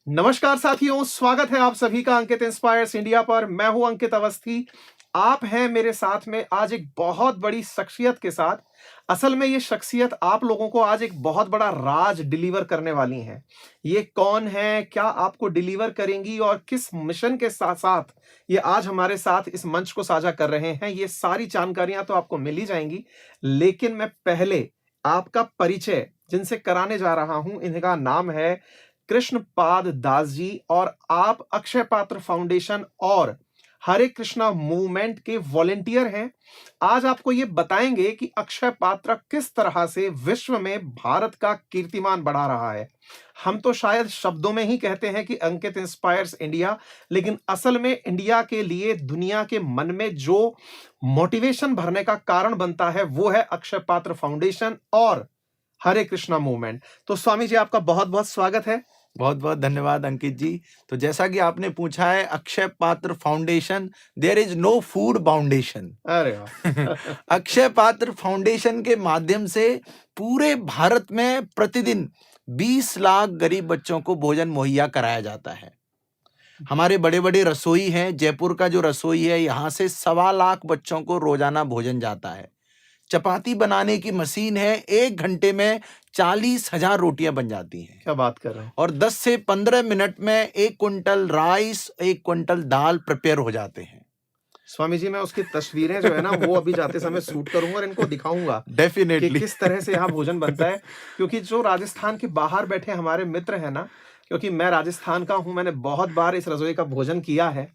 नमस्कार साथियों, स्वागत है आप सभी का अंकित इंस्पायर्स इंडिया पर। मैं हूं अंकित अवस्थी। आप हैं मेरे साथ में आज एक बहुत बड़ी शख्सियत के साथ। असल में ये शख्सियत आप लोगों को आज एक बहुत बड़ा राज डिलीवर करने वाली हैं। ये कौन है, क्या आपको डिलीवर करेंगी और किस मिशन के साथ-साथ ये आज हमारे साथ इस मंच को साझा कर रहे हैं, ये सारी जानकारियां तो आपको मिल ही जाएंगी। लेकिन मैं पहले आपका परिचय जिनसे कराने जा रहा हूं, इनका नाम है कृष्णपाद दास जी और आप अक्षय पात्र फाउंडेशन और हरे कृष्णा मूवमेंट के वॉलेंटियर हैं। आज आपको ये बताएंगे कि अक्षय पात्र किस तरह से विश्व में भारत का कीर्तिमान बढ़ा रहा है। हम तो शायद शब्दों में ही कहते हैं कि अंकित इंस्पायर्स इंडिया, लेकिन असल में इंडिया के लिए दुनिया के मन में जो मोटिवेशन भरने का कारण बनता है वो है अक्षय पात्र फाउंडेशन और हरे कृष्णा मूवमेंट। तो स्वामी जी, आपका बहुत बहुत स्वागत है। बहुत बहुत धन्यवाद अंकित जी। तो जैसा कि आपने पूछा है, Akshaya Patra foundation, there is no food foundation. अरे वाह! अक्षय पात्र फाउंडेशन के माध्यम से पूरे भारत में प्रतिदिन 20 लाख गरीब बच्चों को भोजन मुहैया कराया जाता है। हमारे बड़े बड़े रसोई हैं, जयपुर का जो रसोई है, यहाँ से 1.25 लाख बच्चों को रोजाना भोजन जाता है। चपाती बनाने की मशीन है, 1 घंटे में 40,000 रोटियां बन जाती हैं। क्या बात कर रहे हैं। और 10 से 15 मिनट में 1 क्विंटल राइस, 1 क्विंटल दाल प्रिपेयर हो जाते हैं। स्वामी जी, मैं उसकी तस्वीरें जो है ना वो अभी जाते समय शूट करूंगा और इनको दिखाऊंगा कि डेफिनेटली। किस तरह से यहाँ भोजन बनता है। क्योंकि जो राजस्थान के बाहर बैठे हमारे मित्र हैं ना, क्योंकि मैं राजस्थान का हूं, मैंने बहुत बार इस रसोई का भोजन किया है।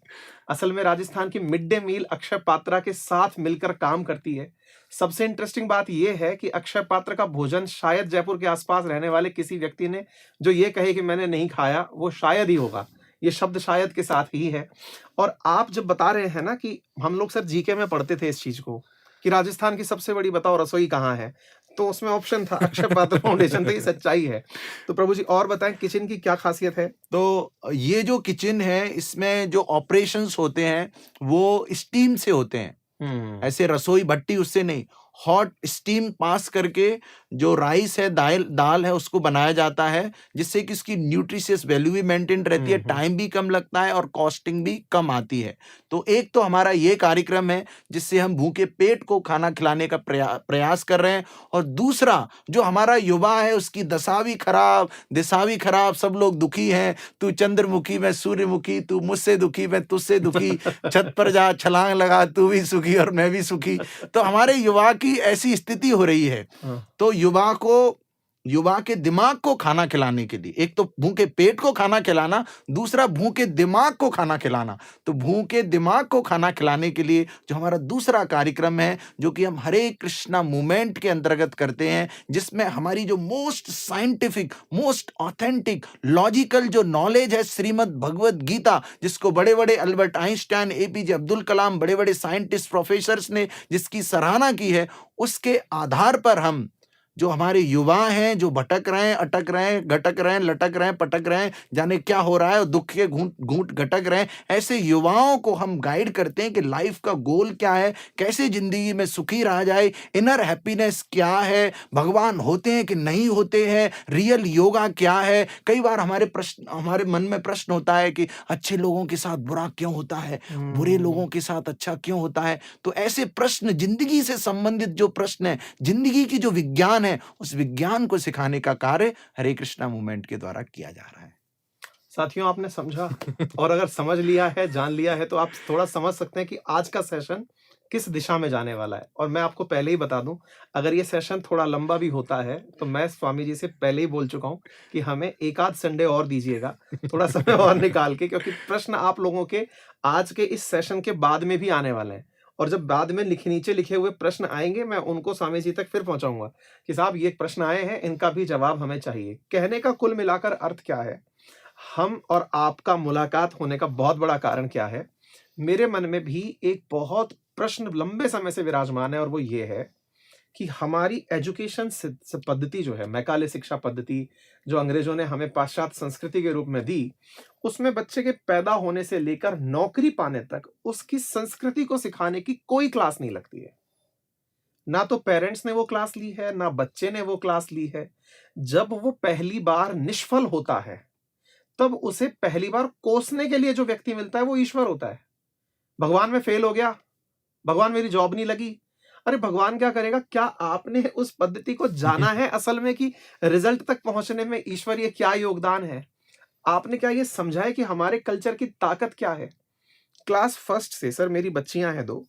असल में राजस्थान की mid day meal Akshaya Patra के साथ मिलकर काम करती है। सबसे इंटरेस्टिंग बात यह है कि अक्षय पात्र का भोजन शायद जयपुर के आसपास रहने वाले किसी व्यक्ति ने जो ये कहे कि मैंने नहीं खाया, वो शायद ही होगा। ये शब्द शायद के साथ ही है। और आप जब बता रहे हैं ना कि हम लोग सर जीके में पढ़ते थे इस चीज को कि राजस्थान की सबसे बड़ी बताओ रसोई कहाँ है, तो उसमें ऑप्शन था अक्षय पात्र फाउंडेशन। तो ये सच्चाई है। तो प्रभु जी और बताएं, किचन की क्या खासियत है। तो ये जो किचन है, इसमें जो ऑपरेशंस होते हैं वो स्टीम से होते हैं। ऐसे रसोई भट्टी उससे नहीं, हॉट स्टीम पास करके जो राइस है, दाल है, उसको बनाया जाता है, जिससे कि इसकी न्यूट्रिशियस वैल्यू भी मेंटेन रहती है, टाइम भी कम लगता है और कॉस्टिंग भी कम आती है। तो एक तो हमारा ये कार्यक्रम है जिससे हम भूखे पेट को खाना खिलाने का प्रयास कर रहे हैं। और दूसरा, जो हमारा युवा है उसकी दशा भी खराब, दिशा भी खराब, सब लोग दुखी हैं। तू चंद्रमुखी, मैं सूर्यमुखी, तू मुझसे दुखी, मैं तुझसे दुखी, छत पर जा छलांग लगा, तू भी सुखी और मैं भी सुखी। तो हमारे युवा की ऐसी स्थिति हो रही है। तो युवा के दिमाग को खाना खिलाने के लिए, एक तो भूखे पेट को खाना खिलाना, दूसरा भूखे दिमाग को खाना खिलाना। तो भूखे दिमाग को खाना खिलाने के लिए जो हमारा दूसरा कार्यक्रम है, जो कि हम हरे कृष्णा मूवमेंट के अंतर्गत करते हैं, जिसमें हमारी जो most scientific, most authentic, logical जो नॉलेज है श्रीमद् भगवत गीता, जिसको बड़े बड़े Albert Einstein, APJ Abdul Kalam, बड़े बड़े साइंटिस्ट, प्रोफेसर्स ने जिसकी सराहना की है, उसके आधार पर हम जो हमारे युवा हैं, जो भटक रहे हैं, अटक रहे हैं, घटक रहे हैं, लटक रहे हैं, पटक रहे हैं, जाने क्या हो रहा है और दुख के घूंट घटक रहे हैं, ऐसे युवाओं को हम गाइड करते हैं कि लाइफ का गोल क्या है, कैसे जिंदगी में सुखी रहा जाए, इनर हैप्पीनेस क्या है, भगवान होते हैं कि नहीं होते हैं, रियल योगा क्या है। कई बार हमारे मन में प्रश्न होता है कि अच्छे लोगों के साथ बुरा क्यों होता है, बुरे लोगों के साथ अच्छा क्यों होता है। तो ऐसे प्रश्न, जिंदगी से संबंधित जो प्रश्न है, जिंदगी की जो विज्ञान है, उस विज्ञान को सिखाने का कार्य हरे कृष्णा मूवमेंट के द्वारा किया जा रहा है। साथियों, आपने समझा और अगर समझ लिया है, जान लिया है, तो आप थोड़ा समझ सकते हैं कि आज का सेशन किस दिशा में जाने वाला है। और मैं आपको पहले ही बता दूं, अगर ये सेशन थोड़ा लंबा भी होता है तो मैं स्वामी जी से पहले ही बोल चुका हूं कि हमें एक आध संडे और दीजिएगा, थोड़ा समय और निकाल के, क्योंकि प्रश्न आप लोगों के आज के इस सेशन के बाद में भी आने वाले हैं। और जब बाद में नीचे लिखे हुए प्रश्न आएंगे, मैं उनको स्वामी जी तक फिर पहुंचाऊंगा कि साहब ये प्रश्न आए हैं, इनका भी जवाब हमें चाहिए। कहने का कुल मिलाकर अर्थ क्या है, हम और आपका मुलाकात होने का बहुत बड़ा कारण क्या है, मेरे मन में भी एक बहुत प्रश्न लंबे समय से विराजमान है और वो ये है कि हमारी एजुकेशन पद्धति जो है, मैकाले शिक्षा पद्धति जो अंग्रेजों ने हमें पाश्चात्य संस्कृति के रूप में दी, उसमें बच्चे के पैदा होने से लेकर नौकरी पाने तक उसकी संस्कृति को सिखाने की कोई क्लास नहीं लगती है। ना तो पेरेंट्स ने वो क्लास ली है, ना बच्चे ने वो क्लास ली है। जब वो पहली बार निष्फल होता है तब उसे पहली बार कोसने के लिए जो व्यक्ति मिलता है वो ईश्वर होता है। भगवान में फेल हो गया, भगवान मेरी जॉब नहीं लगी, अरे भगवान क्या करेगा? क्या आपने उस पद्धति को जाना है असल में कि रिजल्ट तक पहुंचने में ईश्वरीय क्या योगदान है? आपने क्या ये समझा है कि हमारे कल्चर की ताकत क्या है? क्लास फर्स्ट से सर, मेरी बच्चियां हैं 2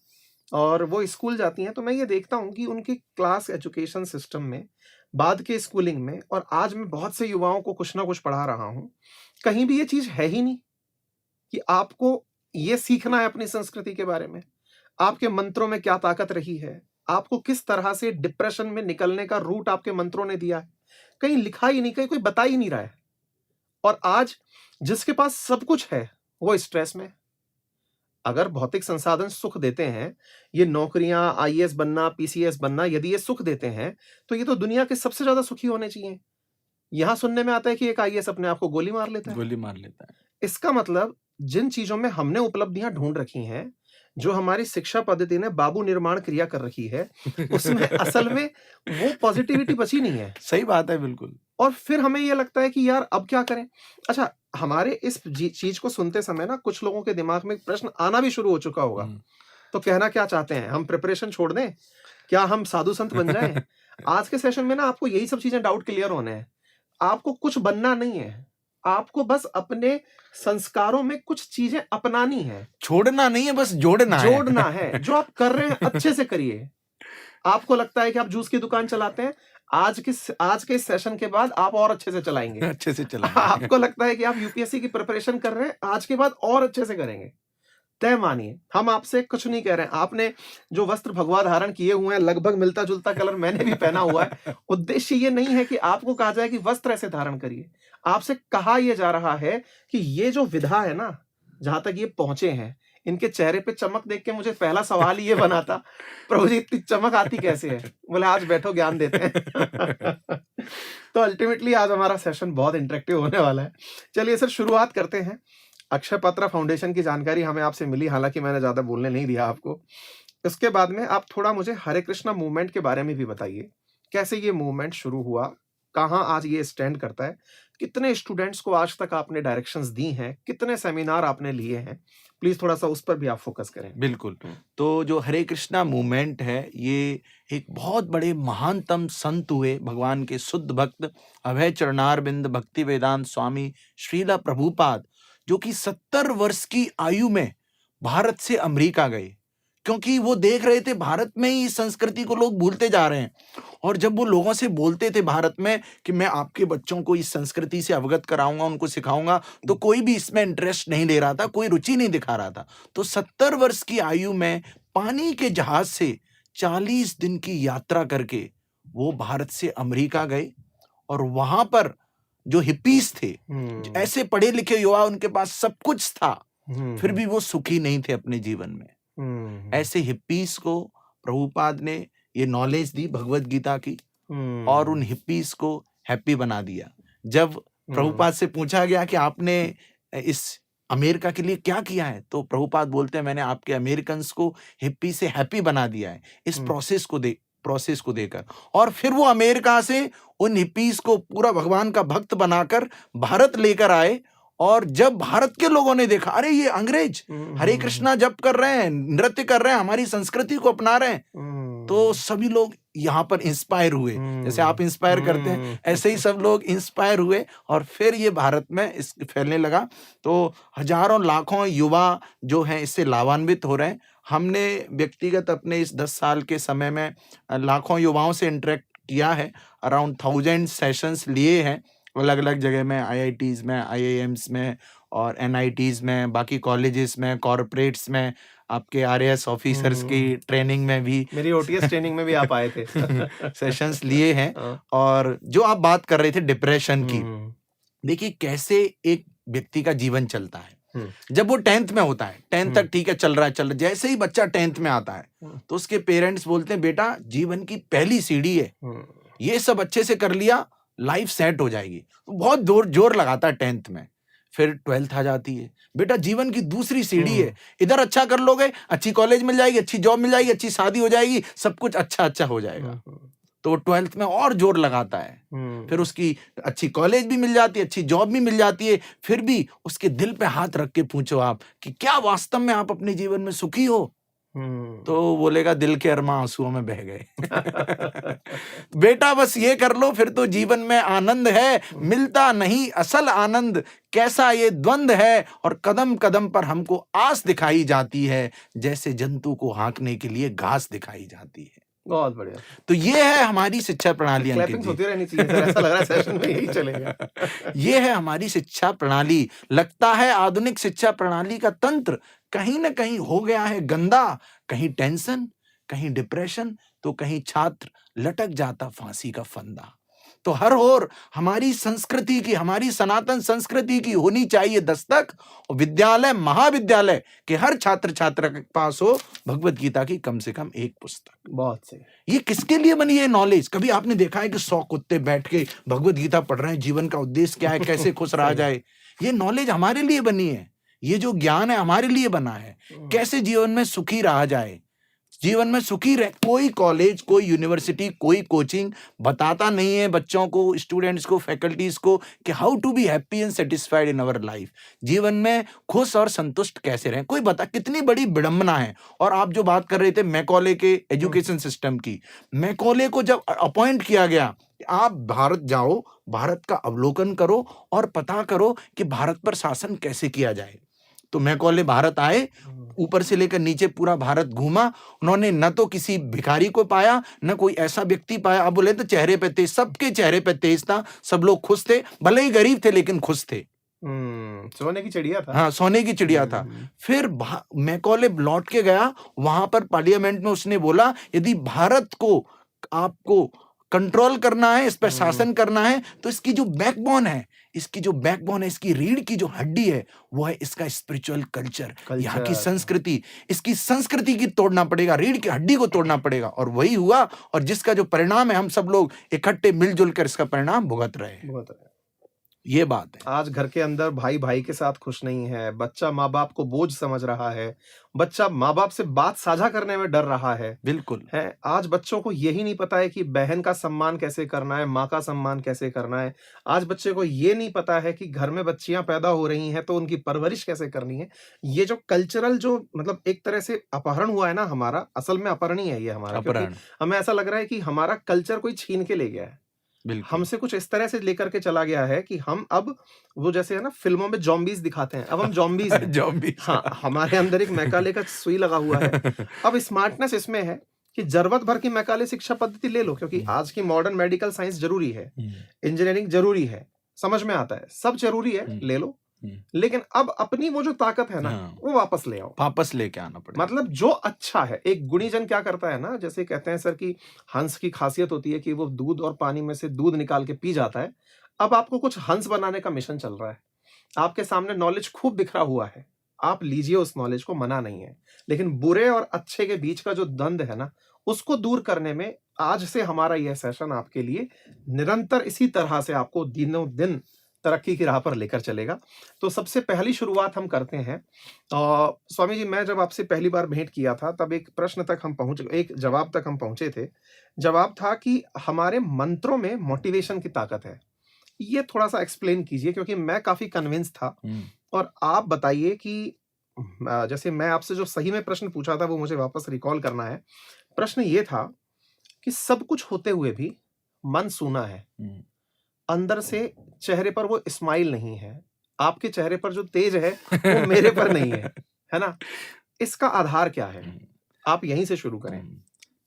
और वो स्कूल जाती हैं, तो मैं ये देखता हूँ कि उनकी क्लास एजुकेशन सिस्टम में, बाद के स्कूलिंग में, और आज मैं बहुत से युवाओं को कुछ ना कुछ पढ़ा रहा हूँ, कहीं भी ये चीज है ही नहीं कि आपको ये सीखना है अपनी संस्कृति के बारे में, आपके मंत्रों में क्या ताकत रही है, आपको किस तरह से डिप्रेशन में निकलने का रूट आपके मंत्रों ने दिया है, कहीं लिखा ही नहीं, कहीं कोई बता ही नहीं रहा है। और आज जिसके पास सब कुछ है वो स्ट्रेस में। अगर भौतिक संसाधन सुख देते हैं, ये नौकरियां, आईएएस बनना, पीसीएस बनना, यदि ये सुख देते हैं, तो ये तो दुनिया के सबसे ज्यादा सुखी होने चाहिए। यहां सुनने में आता है कि एक आईएएस अपने आप को गोली मार लेता है। गोली मार लेता है। इसका मतलब जिन चीजों में हमने उपलब्धियां ढूंढ रखी हैं, जो हमारी शिक्षा पद्धति ने बाबू निर्माण क्रिया कर रखी है, उसमें असल में वो पॉजिटिविटी बची नहीं है। सही बात है, बिल्कुल। और फिर हमें ये लगता है कि यार अब क्या करें? अच्छा, हमारे इस चीज को सुनते समय ना कुछ लोगों के दिमाग में एक प्रश्न आना भी शुरू हो चुका होगा। तो कहना क्या चाहते हैं? हम प्रिपरेशन छोड़ दें? क्या हम साधु संत बन जाएं? आज के सेशन में ना आपको यही सब चीजें डाउट क्लियर होने हैं। आपको कुछ बनना नहीं है, आपको बस अपने संस्कारों में कुछ चीजें अपनानी है। छोड़ना नहीं है, बस जोड़ना है। जो आप कर रहे हैं अच्छे से करिए। आपको लगता है कि आप जूस की दुकान चलाते हैं, आज के इस सेशन के बाद आप और अच्छे से चलाएंगे। अच्छे से चलाएंगे। आपको लगता है कि आप यूपीएससी की प्रिपरेशन कर रहे हैं, आज के बाद और अच्छे से करेंगे। तय मानिए, हम आपसे कुछ नहीं कह रहे हैं। आपने जो वस्त्र भगवा धारण किए हुए हैं, लगभग मिलता जुलता कलर मैंने भी पहना हुआ है। उद्देश्य ये नहीं है कि आपको कहा जाए कि वस्त्र ऐसे धारण करिए। आपसे कहा यह जा रहा है कि ये जो विधा है ना, जहां तक ये पहुंचे हैं, इनके चेहरे पे चमक देख के मुझे पहला सवाल ये बना था, प्रभु जी इतनी चमक आती कैसे है? बोले आज बैठो ज्ञान देते हैं। तो अल्टीमेटली आज हमारा सेशन बहुत इंटरेक्टिव होने वाला है। चलिए सर, शुरुआत करते हैं। अक्षय पात्रा फाउंडेशन की जानकारी हमें आपसे मिली, हालांकि मैंने ज्यादा बोलने नहीं दिया आपको। इसके बाद में आप थोड़ा मुझे हरे कृष्णा मूवमेंट के बारे में भी बताइए। कैसे ये मूवमेंट शुरू हुआ, कहाँ आज ये स्टैंड करता है, कितने स्टूडेंट्स को आज तक आपने डायरेक्शंस दी हैं, कितने सेमिनार आपने लिए हैं? प्लीज थोड़ा सा उस पर भी आप फोकस करें। बिल्कुल। तो जो हरे कृष्णा मूवमेंट है, ये एक बहुत बड़े महानतम संत हुए, भगवान के शुद्ध भक्त अभय चरणारविंद भक्ति वेदांत स्वामी श्रीला प्रभुपाद, जो कि 70 वर्ष की आयु में भारत से अमेरिका गए, क्योंकि वो देख रहे थे भारत में ही इस संस्कृति को लोग भूलते जा रहे हैं। और जब वो लोगों से बोलते थे भारत में कि मैं आपके बच्चों को इस संस्कृति से अवगत कराऊंगा, उनको सिखाऊंगा, तो कोई भी इसमें इंटरेस्ट नहीं ले रहा था, कोई रुचि नहीं दिखा रहा था। तो 70 वर्ष की आयु में पानी के जहाज से 40 दिन की यात्रा करके वो भारत से अमेरिका गए। और वहां पर जो हिप्पीज थे, ऐसे पढ़े लिखे युवा, उनके पास सब कुछ था, फिर भी वो सुखी नहीं थे अपने जीवन में। ऐसे हिप्पीज को प्रभुपाद ने ये नॉलेज दी भगवत गीता की, और उन हिप्पीज को हैप्पी बना दिया। जब प्रभुपाद से पूछा गया कि आपने इस अमेरिका के लिए क्या किया है, तो प्रभुपाद बोलते हैं मैंने आपके अमेरिकन्स को हिप्पी से हैप्पी बना दिया है इस प्रोसेस को देकर। और फिर वो अमेरिका से उन हिप्पीज को पूरा भगवान का भक्त बनाकर भारत लेकर आए। और जब भारत के लोगों ने देखा, अरे ये अंग्रेज हरे कृष्णा जप कर रहे हैं, नृत्य कर रहे हैं, हमारी संस्कृति को अपना रहे हैं, तो सभी लोग यहाँ पर इंस्पायर हुए। जैसे आप इंस्पायर करते हैं, ऐसे ही सब लोग इंस्पायर हुए, और फिर ये भारत में इस फैलने लगा। तो हजारों लाखों युवा जो हैं इससे लाभान्वित हो रहे हैं। हमने व्यक्तिगत अपने इस 10 साल के समय में लाखों युवाओं से इंटरेक्ट किया है, अराउंड 1000 सेशंस लिए हैं अलग अलग जगह में, IITs में, IIMs में और NITs में, बाकी कॉलेजेस में, कॉर्पोरेट्स में, आपके RAS ऑफिसर्स की ट्रेनिंग में भी, मेरी OTS ट्रेनिंग में भी आप आए थे। सेशंस लिए हैं। और जो आप बात कर रहे थे डिप्रेशन की, देखिए कैसे एक व्यक्ति का जीवन चलता है। जब वो 10th में होता है, 10th तक ठीक है, चल रहा है, जैसे ही बच्चा 10th में आता है तो उसके पेरेंट्स बोलते हैं बेटा जीवन की पहली सीढ़ी है, ये सब अच्छे से कर लिया लाइफ सेट हो जाएगी। तो बहुत जोर लगाता है 10th में। फिर 12th आ जाती है, बेटा जीवन की दूसरी सीढ़ी है, इधर अच्छा कर लोगे, अच्छी कॉलेज मिल जाएगी, अच्छी जॉब मिल जाएगी, अच्छी शादी हो जाएगी, सब कुछ अच्छा हो जाएगा। तो वो 12th में और जोर लगाता है, फिर उसकी अच्छी कॉलेज भी मिल जाती है, अच्छी जॉब भी मिल जाती है, फिर भी उसके दिल पे हाथ रख के पूछो आप कि क्या वास्तव में आप अपने जीवन में सुखी हो, तो बोलेगा दिल के अरमां आंसुओं में बह गए। बेटा बस ये कर लो, फिर तो जीवन में आनंद है, मिलता नहीं असल आनंद, कैसा ये द्वंद है, और कदम कदम पर हमको आस दिखाई जाती है, जैसे जंतु को हाँकने के लिए घास दिखाई जाती है। बहुत बढ़िया। तो ये है हमारी शिक्षा प्रणाली। क्लैपिंग्स होती रहनी चाहिए सर, ऐसा लग रहा है सेशन में यही चलेगा। ये है हमारी शिक्षा प्रणाली। लगता है आधुनिक शिक्षा प्रणाली का तंत्र कहीं ना कहीं हो गया है गंदा, कहीं टेंशन, कहीं डिप्रेशन, तो कहीं छात्र लटक जाता फांसी का फंदा। तो हर ओर हमारी संस्कृति की, हमारी सनातन संस्कृति की होनी चाहिए दस्तक, और विद्यालय महाविद्यालय के हर छात्र छात्रा के पास हो भगवत गीता की कम से कम एक पुस्तक। बहुत सही। ये किसके लिए बनी है नॉलेज? कभी आपने देखा है कि 100 कुत्ते बैठ के भगवत गीता पढ़ रहे हैं, जीवन का उद्देश्य क्या है, कैसे खुश रहा जाए? ये नॉलेज हमारे लिए बनी है, ये जो ज्ञान है हमारे लिए बना है, कैसे जीवन में सुखी रहा जाए, जीवन में सुखी रहे। कोई कॉलेज, कोई यूनिवर्सिटी, कोई कोचिंग बताता नहीं है बच्चों को, स्टूडेंट्स को, फैकल्टीज को कि how to be happy and satisfied in our life, जीवन में खुश और संतुष्ट कैसे रहें। कोई बता, कितनी बड़ी विडंबना है। और आप जो बात कर रहे थे मैकॉले के एजुकेशन सिस्टम की, मैकॉले को जब अपॉइंट किया गया, आप भारत जाओ, भारत का अवलोकन करो और पता करो कि भारत पर शासन कैसे किया जाए। तो मैकॉले भारत आए, ऊपर से लेकर नीचे पूरा भारत घूमा, उन्होंने न तो किसी भिखारी को पाया, न कोई ऐसा व्यक्ति पाया। अब बोले तो चेहरे पे तेज, सबके चेहरे पे तेज था, सब लोग खुश थे, भले ही गरीब थे लेकिन खुश थे। सोने की चिड़िया था। हाँ, सोने की चिड़िया था। फिर मैकॉले लौट के गया, वहां पर पार्लियामेंट में उसने बोला यदि भारत को आपको कंट्रोल करना है, इस पर शासन करना है, तो इसकी जो बैकबोन है, इसकी रीढ़ की जो हड्डी है, वो है इसका स्पिरिचुअल कल्चर, यहाँ की संस्कृति। इसकी संस्कृति की तोड़ना पड़ेगा, रीढ़ की हड्डी को तोड़ना पड़ेगा। और वही हुआ, और जिसका जो परिणाम है, हम सब लोग इकट्ठे मिलजुल कर इसका परिणाम भुगत रहे हैं। ये बात है। आज घर के अंदर भाई भाई के साथ खुश नहीं है, बच्चा माँ बाप को बोझ समझ रहा है, बच्चा माँ बाप से बात साझा करने में डर रहा है। बिल्कुल है, आज बच्चों को यही नहीं पता है कि बहन का सम्मान कैसे करना है, माँ का सम्मान कैसे करना है। आज बच्चे को ये नहीं पता है कि घर में बच्चियां पैदा हो रही हैं तो उनकी परवरिश कैसे करनी है। ये जो कल्चरल जो मतलब एक तरह से अपहरण हुआ है ना हमारा, असल में अपहरण ही है ये हमारा, क्योंकि हमें ऐसा लग रहा है कि हमारा कल्चर कोई छीन के ले गया है, हमसे कुछ इस तरह से लेकर के चला गया है कि हम अब वो जैसे है ना फिल्मों में ज़ॉम्बीज दिखाते हैं, अब हम ज़ॉम्बीज हैं। ज़ॉम्बीज। हाँ, हमारे अंदर एक मैकाले का सुई लगा हुआ है। अब स्मार्टनेस इसमें है कि जरूरत भर की मैकाले शिक्षा पद्धति ले लो, क्योंकि आज की मॉडर्न मेडिकल साइंस जरूरी है, इंजीनियरिंग जरूरी है, समझ में आता है, सब जरूरी है, ले लो। लेकिन अब अपनी वो जो ताकत है ना, वो वापस ले आओ, वापस लेके आना पड़ेगा। मतलब जो अच्छा है, एक गुणीजन क्या करता है ना, जैसे कहते हैं सर कि हंस की खासियत होती है कि वो दूध और पानी में से दूध निकाल के पी जाता है। अब आपको कुछ हंस बनाने का मिशन चल रहा है, आपके सामने नॉलेज खूब बिखरा हुआ है, आप लीजिए उस नॉलेज को, मना नहीं है, लेकिन बुरे और अच्छे के बीच का जो द्वंद है ना, उसको दूर करने में आज से हमारा यह सेशन आपके लिए निरंतर इसी तरह से आपको दिनों दिन तरक्की की राह पर लेकर चलेगा। तो सबसे पहली शुरुआत हम करते हैं। स्वामी जी, मैं जब आपसे पहली बार भेंट किया था तब एक प्रश्न तक हम एक जवाब तक हम पहुंचे थे। जवाब था कि हमारे मंत्रों में मोटिवेशन की ताकत है। ये थोड़ा सा एक्सप्लेन कीजिए, क्योंकि मैं काफी कन्विंस था। और आप बताइए कि जैसे मैं आपसे जो सही में प्रश्न पूछा था वो मुझे वापस रिकॉल करना है। प्रश्न ये था कि सब कुछ होते हुए भी मन सूना है, अंदर से चेहरे पर वो स्माइल नहीं है, आपके चेहरे पर जो तेज है वो मेरे पर नहीं है ना? इसका आधार क्या है? आप यहीं से शुरू करें।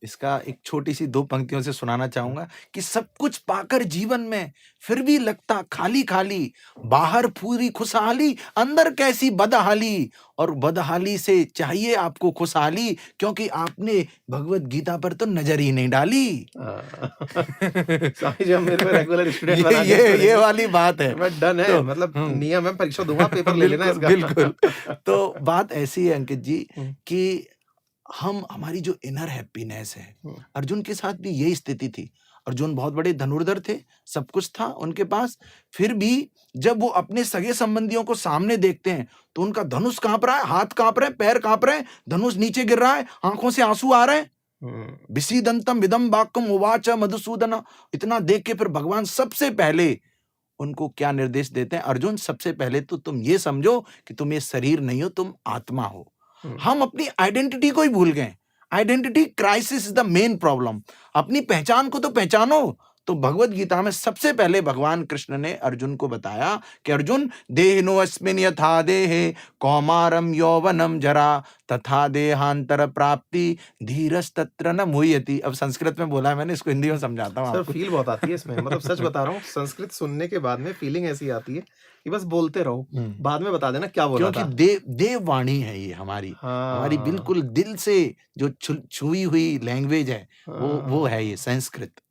इसका एक छोटी सी 2 पंक्तियों से सुनाना चाहूंगा कि सब कुछ पाकर जीवन में फिर भी लगता खाली खाली, बाहर पूरी खुशहाली, अंदर कैसी बदहाली, और बदहाली से चाहिए आपको खुशहाली, क्योंकि आपने भगवत गीता पर तो नजर ही नहीं डाली। स्वामी जी, हम मेरे को रेगुलर स्टूडेंट बना के ये वाली बात है। मैं डन है, मतलब नियम है, परीक्षा दूंगा, पेपर ले लेना इसका। बिल्कुल। तो बात ऐसी है अंकित जी कि हमारी जो इनर हैप्पीनेस है, अर्जुन के साथ भी यही स्थिति थी। अर्जुन बहुत बड़े धनुर्धर थे, सब कुछ था उनके पास, फिर भी जब वो अपने सगे संबंधियों को सामने देखते हैं तो उनका धनुष कांप रहा है, हाथ कांप रहे हैं, पैर कांप रहे हैं, धनुष नीचे गिर रहा है, आंखों से आंसू आ रहे हैं, विसीदंतम विदम वाक्यम उवाच मधुसूदन। इतना देख के फिर भगवान सबसे पहले उनको क्या निर्देश देते हैं, अर्जुन सबसे पहले तो तुम ये समझो कि तुम ये शरीर नहीं हो, तुम आत्मा हो। हम अपनी आइडेंटिटी को ही भूल गए। Identity crisis is the main problem. अपनी पहचान को तो पहचानो। तो भगवत गीता में सबसे पहले भगवान कृष्ण ने अर्जुन को बताया कि अर्जुन, देहिनोऽस्मिन् यथा देहे कौमारम यौवनम जरा तथा देहांतर प्राप्ति धीरस्तत्र न मुह्यति। अब संस्कृत में बोला है मैंने, इसको हिंदी में समझाता हूँ सर आपको। फील बहुत आती है इसमें, मतलब सच बता रहा हूँ, संस्कृत सुनने के बाद में फीलिंग ऐसी आती है कि बस बोलते रहो, बाद में बता देना क्या बोला था। क्योंकि देववाणी है ये हमारी, हमारी बिल्कुल दिल से जो छुई हुई लैंग्वेज है, वो है ये संस्कृत।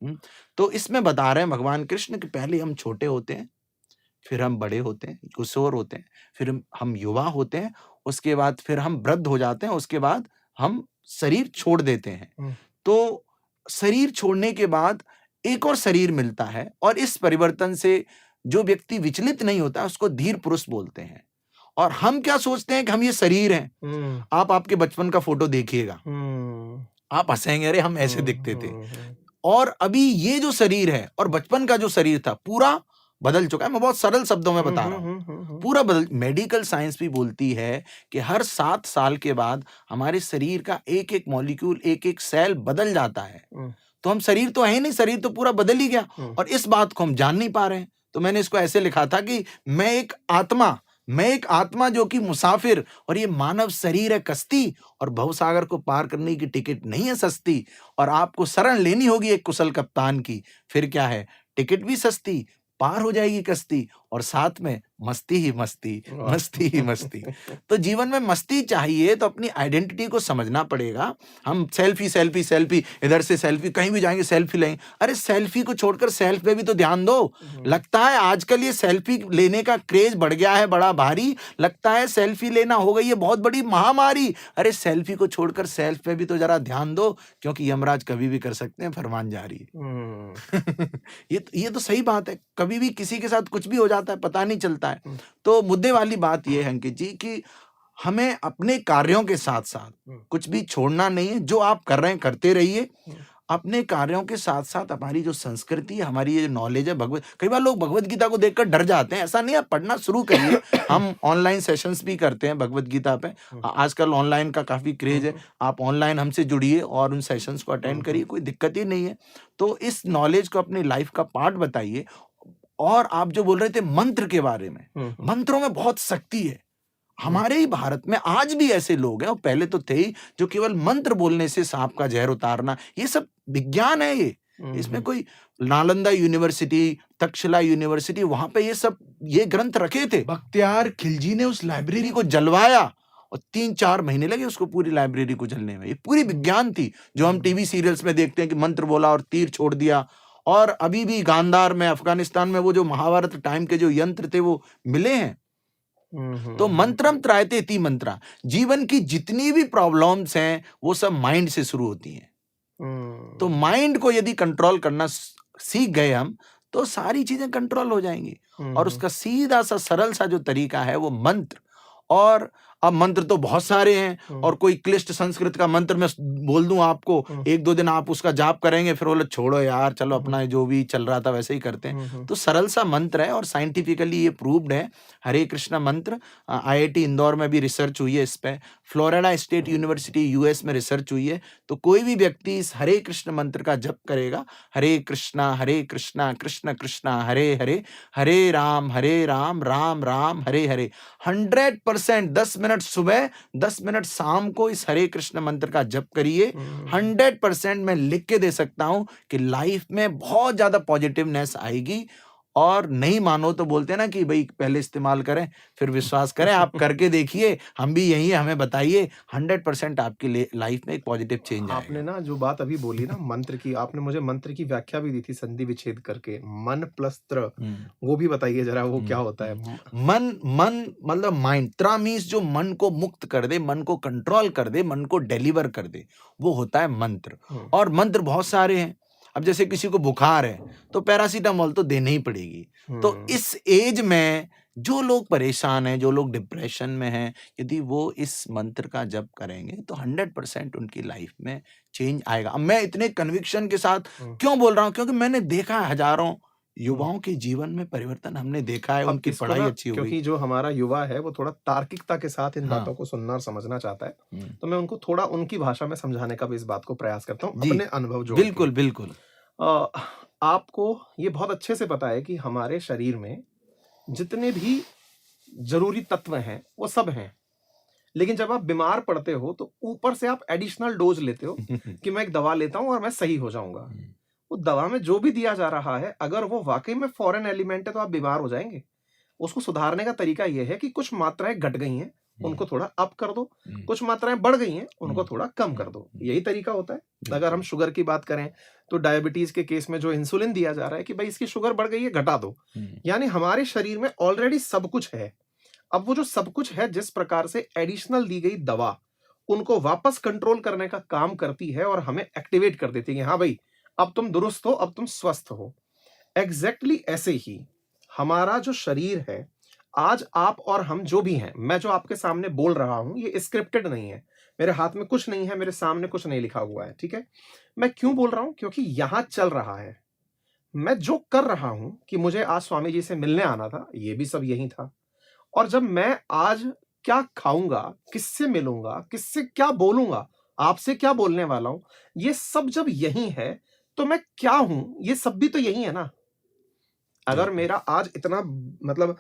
तो इसमें बता रहे हैं भगवान कृष्ण कि पहले हम छोटे होते हैं, फिर हम बड़े होते हैं, किशोर होते हैं, फिर हम युवा होते हैं, उसके बाद फिर हम वृद्ध हो जाते हैं, उसके बाद हम शरीर छोड़ देते हैं। तो शरीर छोड़ने के बाद एक और शरीर मिलता है, और इस परिवर्तन से जो व्यक्ति विचलित नहीं होता उसको धीर पुरुष बोलते हैं। और हम क्या सोचते हैं कि हम ये शरीर हैं। आप आपके बचपन का फोटो देखिएगा, आप हंसेंगे, अरे हम ऐसे दिखते थे। और अभी ये जो शरीर है और बचपन का जो शरीर था पूरा बदल चुका है। मैं बहुत सरल शब्दों में बता रहा हूँ, पूरा बदल। मेडिकल साइंस भी बोलती है कि हर 7 साल के बाद हमारे शरीर का एक एक मॉलिक्यूल, एक एक सेल बदल जाता है। तो हम शरीर तो है ही नहीं, शरीर तो पूरा बदल ही गया, और इस बात को हम जान नहीं पा रहे हैं। तो मैंने इसको ऐसे लिखा था कि मैं एक आत्मा जो कि मुसाफिर, और ये मानव शरीर है कश्ती, और भवसागर को पार करने की टिकट नहीं है सस्ती, और आपको शरण लेनी होगी एक कुशल कप्तान की। फिर क्या है, टिकट भी सस्ती, पार हो जाएगी कश्ती, और साथ में मस्ती ही मस्ती, मस्ती ही मस्ती। तो जीवन में मस्ती चाहिए तो अपनी आइडेंटिटी को समझना पड़ेगा। हम सेल्फी, इधर से सेल्फी, कहीं भी जाएंगे सेल्फी लेंगे। अरे सेल्फी को छोड़कर सेल्फ पे भी तो ध्यान दो। लगता है आजकल ये सेल्फी लेने का क्रेज बढ़ गया है बड़ा भारी, लगता है सेल्फी लेना हो गई है बहुत बड़ी महामारी। अरे सेल्फी को छोड़कर सेल्फ पे भी तो जरा ध्यान दो, क्योंकि यमराज कभी भी कर सकते हैं, फरमान जारी है। ये तो सही बात है, कभी भी किसी के साथ कुछ भी हो जाता है, पता नहीं चलता है। तो मुद्दे वाली बात यह है अंकित जी कि हमें अपने कार्यों के साथ साथ कुछ भी छोड़ना नहीं है। जो आप कर रहे हैं करते रहिए, अपने कार्यों के साथ साथ हमारी जो संस्कृति है, हमारी ये नॉलेज है कई बार लोग भगवत गीता को देखकर डर जाते हैं, ऐसा नहीं है, पढ़ना शुरू करिए। हम ऑनलाइन सेशंस भी करते हैं भगवत गीता पे, आजकल ऑनलाइन का काफी क्रेज है। आप ऑनलाइन हमसे जुड़िए और उन सेशंस को अटेंड करिए, कोई दिक्कत ही नहीं है। तो इस नॉलेज को अपनी लाइफ का पार्ट बताइए। और आप जो बोल रहे थे मंत्र के बारे में, मंत्रों में बहुत शक्ति है। हमारे ही भारत में आज भी ऐसे लोग हैं, और पहले तो थे ही, जो केवल मंत्र बोलने से सांप का जहर उतारना, ये सब विज्ञान है। ये इसमें कोई नालंदा यूनिवर्सिटी, तक्षशिला यूनिवर्सिटी, वहां पे ये ग्रंथ रखे थे। बख्तियार खिलजी ने उस लाइब्रेरी को जलवाया, और 3-4 महीने लगे उसको पूरी लाइब्रेरी को जलने में। ये पूरी विज्ञान थी, जो हम टीवी सीरियल्स में देखते हैं कि मंत्र बोला और तीर छोड़ दिया। और अभी भी गांधार में, अफगानिस्तान में, वो जो महाभारत टाइम के जो यंत्र थे वो मिले हैं। तो मंत्रम त्रायते इति मंत्रा, जीवन की जितनी भी प्रॉब्लम्स हैं वो सब माइंड से शुरू होती हैं। तो माइंड को यदि कंट्रोल करना सीख गए हम, तो सारी चीजें कंट्रोल हो जाएंगी। और उसका सीधा सा सरल सा जो तरीका है वो मंत्र। और अब मंत्र तो बहुत सारे हैं, और कोई क्लिष्ट संस्कृत का मंत्र मैं बोल दूं आपको, 1-2 दिन आप उसका जाप करेंगे, फिर बोले छोड़ो यार, चलो अपना जो भी चल रहा था वैसे ही करते हैं। तो सरल सा मंत्र है, और साइंटिफिकली ये प्रूव्ड है। हरे कृष्णा मंत्र, IIT इंदौर में भी रिसर्च हुई है इस पे, फ्लोरिडा स्टेट यूनिवर्सिटी US में रिसर्च हुई है। तो कोई भी व्यक्ति इस हरे कृष्ण मंत्र का जप करेगा, हरे कृष्णा कृष्ण कृष्णा हरे हरे, हरे राम राम राम हरे हरे, 100% 10 मिनट सुबह 10 मिनट शाम को इस हरे कृष्ण मंत्र का जप करिए। 100% मैं लिख के दे सकता हूं कि लाइफ में बहुत ज्यादा पॉजिटिवनेस आएगी। और नहीं मानो तो बोलते हैं ना कि भाई पहले इस्तेमाल करें फिर विश्वास करें। आप करके देखिए, हम भी यही है, हमें बताइए, 100% आपकी लाइफ में एक पॉजिटिव चेंज आएगा। आपने ना जो बात अभी बोली ना मंत्र की, आपने मुझे मंत्र की व्याख्या भी दी थी संधि विच्छेद करके, मन प्लस त्र, वो भी बताइए जरा, वो क्या होता है? मन मतलब माइंड, त्र मीन्स जो मन को मुक्त कर दे, मन को कंट्रोल कर दे, मन को डिलीवर कर दे, वो होता है मंत्र। और मंत्र बहुत सारे हैं। अब जैसे किसी को बुखार है तो पैरासीटामोल तो देनी ही पड़ेगी। तो इस एज में जो लोग परेशान हैं, जो लोग डिप्रेशन में हैं, यदि वो इस मंत्र का जप करेंगे तो 100% उनकी लाइफ में चेंज आएगा। अब मैं इतने कन्विक्शन के साथ क्यों बोल रहा हूँ, क्योंकि मैंने देखा है हजारों युवाओं के जीवन में परिवर्तन हमने देखा है, अब उनकी इसको पढ़ाई ना, अच्छी हो गई। क्योंकि जो हमारा युवा है वो थोड़ा तार्किकता के साथ इन हाँ। बातों को सुनना और समझना चाहता है, हम्म, तो मैं उनको थोड़ा उनकी भाषा में समझाने का भी इस बात को प्रयास करता हूँ जी, अपने अनुभव जोड़ के। बिल्कुल बिल्कुल। आपको ये बहुत अच्छे से पता है कि हमारे शरीर में जितने भी जरूरी तत्व हैं वो सब हैं, लेकिन जब आप बीमार पड़ते हो तो ऊपर से आप एडिशनल डोज लेते हो कि मैं एक दवा लेता हूं और मैं सही हो जाऊंगा। वो दवा में जो भी दिया जा रहा है, अगर वो वाकई में फॉरेन एलिमेंट है तो आप बीमार हो जाएंगे। उसको सुधारने का तरीका यह है कि कुछ मात्राएं घट गई हैं, उनको थोड़ा अप कर दो, कुछ मात्राएं बढ़ गई हैं, उनको थोड़ा कम कर दो। यही तरीका होता है। अगर हम शुगर की बात करें तो डायबिटीज के केस में जो इंसुलिन दिया जा रहा है कि भाई इसकी शुगर बढ़ गई है, घटा दो। यानी हमारे शरीर में ऑलरेडी सब कुछ है। अब वो जो सब कुछ है, जिस प्रकार से एडिशनल दी गई दवा उनको वापस कंट्रोल करने का काम करती है और हमें एक्टिवेट कर देती है, हाँ भाई अब तुम दुरुस्त हो, अब तुम स्वस्थ हो। एग्जैक्टली ऐसे ही हमारा जो शरीर है, आज आप और हम जो भी हैं, मैं जो आपके सामने बोल रहा हूं ये स्क्रिप्टेड नहीं है, मेरे हाथ में कुछ नहीं है, मेरे सामने कुछ नहीं लिखा हुआ है, ठीक है। मैं क्यों बोल रहा हूं, क्योंकि यहां चल रहा है। मैं जो कर रहा हूं कि मुझे आज स्वामी जी से मिलने आना था, ये भी सब यही था। और जब मैं आज क्या खाऊंगा, किससे मिलूंगा, किससे क्या बोलूंगा, आपसे क्या बोलने वाला हूं, ये सब जब यही है तो मैं क्या हूं, ये सब भी तो यही है ना। अगर मेरा आज इतना मतलब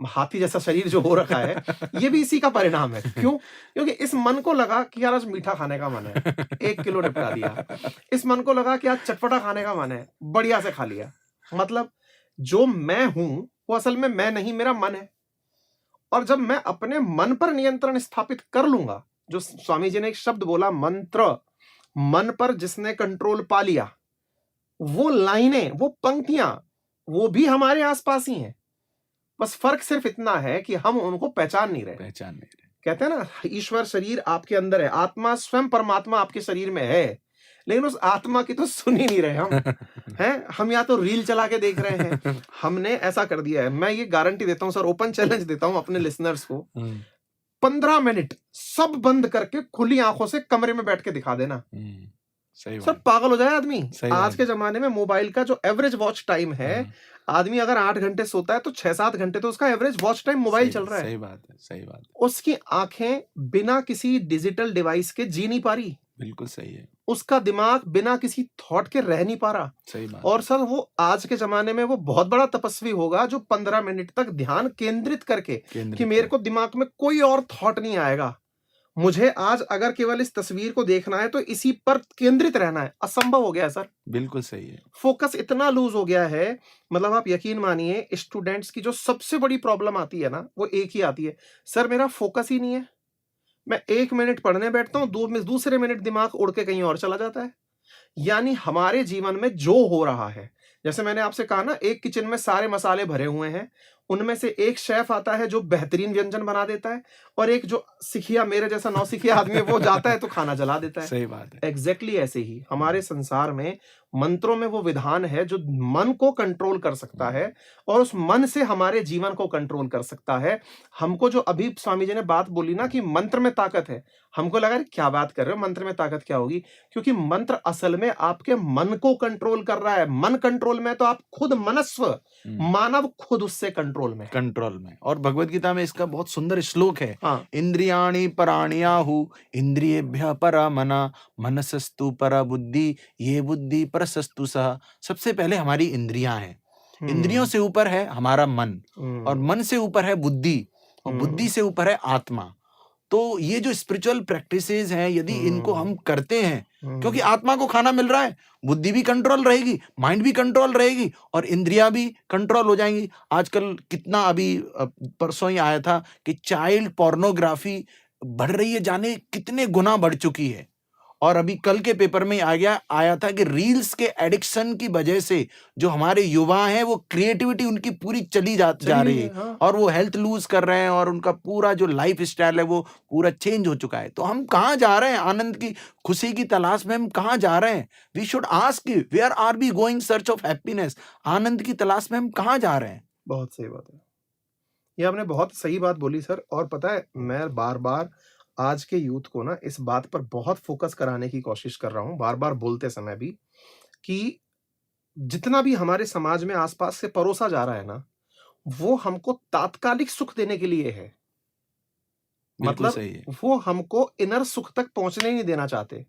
हाथी जैसा शरीर जो हो रखा है, ये भी इसी का परिणाम है। क्यों? क्योंकि इस मन को लगा कि यार आज मीठा खाने का मन है, 1 किलो निपटा दिया। इस मन को लगा कि आज चटपटा खाने का मन है, बढ़िया से खा लिया। मतलब जो मैं हूं वो असल में मैं नहीं, मेरा मन है। और जब मैं अपने मन पर नियंत्रण स्थापित कर लूंगा, जो स्वामी जी ने एक शब्द बोला मंत्र, मन पर जिसने कंट्रोल पा लिया, वो लाइनें, वो पंक्तियां, वो भी हमारे आसपास ही हैं। बस फर्क सिर्फ इतना है कि हम उनको पहचान नहीं रहे। कहते हैं ना, ईश्वर शरीर आपके अंदर है, आत्मा स्वयं परमात्मा आपके शरीर में है, लेकिन उस आत्मा की तो सुन ही नहीं रहे हम। हैं, हम या तो रील चला के देख रहे हैं। हमने ऐसा कर दिया है, मैं ये गारंटी देता हूं सर, ओपन चैलेंज देता हूं अपने लिसनर्स को, 15 मिनट सब बंद करके खुली आंखों से कमरे में बैठ के दिखा देना। सर पागल हो जाए आदमी। आज के जमाने में मोबाइल का जो एवरेज वॉच टाइम है, आदमी अगर 8 घंटे सोता है तो 6-7 घंटे तो उसका एवरेज वॉच टाइम मोबाइल चल रहा है। सही बात है, सही बात। उसकी आंखें बिना किसी डिजिटल डिवाइस के जी नहीं पा रही। बिल्कुल सही है। उसका दिमाग बिना किसी थॉट के रह नहीं पा रहा। सही बात। और सर वो आज के जमाने में वो बहुत बड़ा तपस्वी होगा जो 15 मिनट तक ध्यान केंद्रित करके कि मेरे को दिमाग में कोई और थॉट नहीं आएगा, मुझे आज अगर केवल इस तस्वीर को देखना है तो इसी पर केंद्रित रहना है, असंभव हो गया है सर। बिल्कुल सही है। फोकस इतना लूज हो गया है, मतलब आप यकीन मानिए स्टूडेंट्स की जो सबसे बड़ी प्रॉब्लम आती है ना, वो एक ही आती है, सर मेरा फोकस ही नहीं है। मैं 1 मिनट पढ़ने बैठता हूं, दूसरे मिनट दिमाग उड़ के कहीं और चला जाता है। यानी हमारे जीवन में जो हो रहा है, जैसे मैंने आपसे कहा ना, एक किचन में सारे मसाले भरे हुए हैं, उनमें से एक शेफ आता है जो बेहतरीन व्यंजन बना देता है, और एक जो सिखिया, मेरे जैसा नौसिखिया आदमी है, वो जाता है तो खाना जला देता है। सही बात है। एग्जैक्टली ऐसे ही हमारे संसार में मंत्रों में वो विधान है जो मन को कंट्रोल कर सकता है और उस मन से हमारे जीवन को कंट्रोल कर सकता है। हमको जो अभी स्वामी जी ने बात बोली ना कि मंत्र में ताकत है, हमको लगा क्या बात कर रहे हो, मंत्र में ताकत क्या होगी? क्योंकि मंत्र असल में आपके मन को कंट्रोल कर रहा है। मन कंट्रोल में तो आप खुद मनस्व, मानव खुद उससे कंट्रोल में। और भगवत गीता में इसका बहुत सुंदर श्लोक है। हाँ। इंद्रियाणि पराण्याहु इंद्रियेभ्यः परा मना मनसस्तु परा बुद्धि ये बुद्धि परसस्तु सह। सबसे पहले हमारी इंद्रियां हैं, इंद्रियों से ऊपर है हमारा मन, और मन से ऊपर है बुद्धि, और बुद्धि से ऊपर है आत्मा। तो ये जो स्पिरिचुअल प्रैक्टिसेस हैं, यदि इनको हम करते हैं, क्योंकि आत्मा को खाना मिल रहा है, बुद्धि भी कंट्रोल रहेगी, माइंड भी कंट्रोल रहेगी, और इंद्रियां भी कंट्रोल हो जाएंगी। आजकल कितना, अभी परसों ही आया था कि चाइल्ड पोर्नोग्राफी बढ़ रही है, जाने कितने गुना बढ़ चुकी है। और अभी कल के पेपर में आया था कि रील्स के एडिक्शन की वजह से जो हमारे युवा हैं, वो क्रिएटिविटी उनकी पूरी चली जा रही है। हाँ। और वो हेल्थ लूज कर रहे हैं, और उनका पूरा जो लाइफ स्टाइल है वो पूरा चेंज हो चुका है। तो हम कहाँ जा रहे हैं? आनंद की, खुशी की तलाश में हम कहाँ जा रहे हैं? We should ask, where are we going search of happiness? आनंद की तलाश में हम कहाँ जा रहे हैं? बहुत सही बात है। ये आपने बहुत सही बात बोली सर। और पता है, मैं बार-बार आज के यूथ को ना इस बात पर बहुत फ़ोकस कराने की कोशिश कर रहा हूँ, बार-बार बोलते समय भी, कि जितना भी हमारे समाज में आस-पास से परोसा जा रहा है ना, वो हमको तात्कालिक सुख देने के लिए है। बिल्कुल मतलब सही है। वो हमको इनर सुख तक पहुँचने ही नहीं देना चाहते।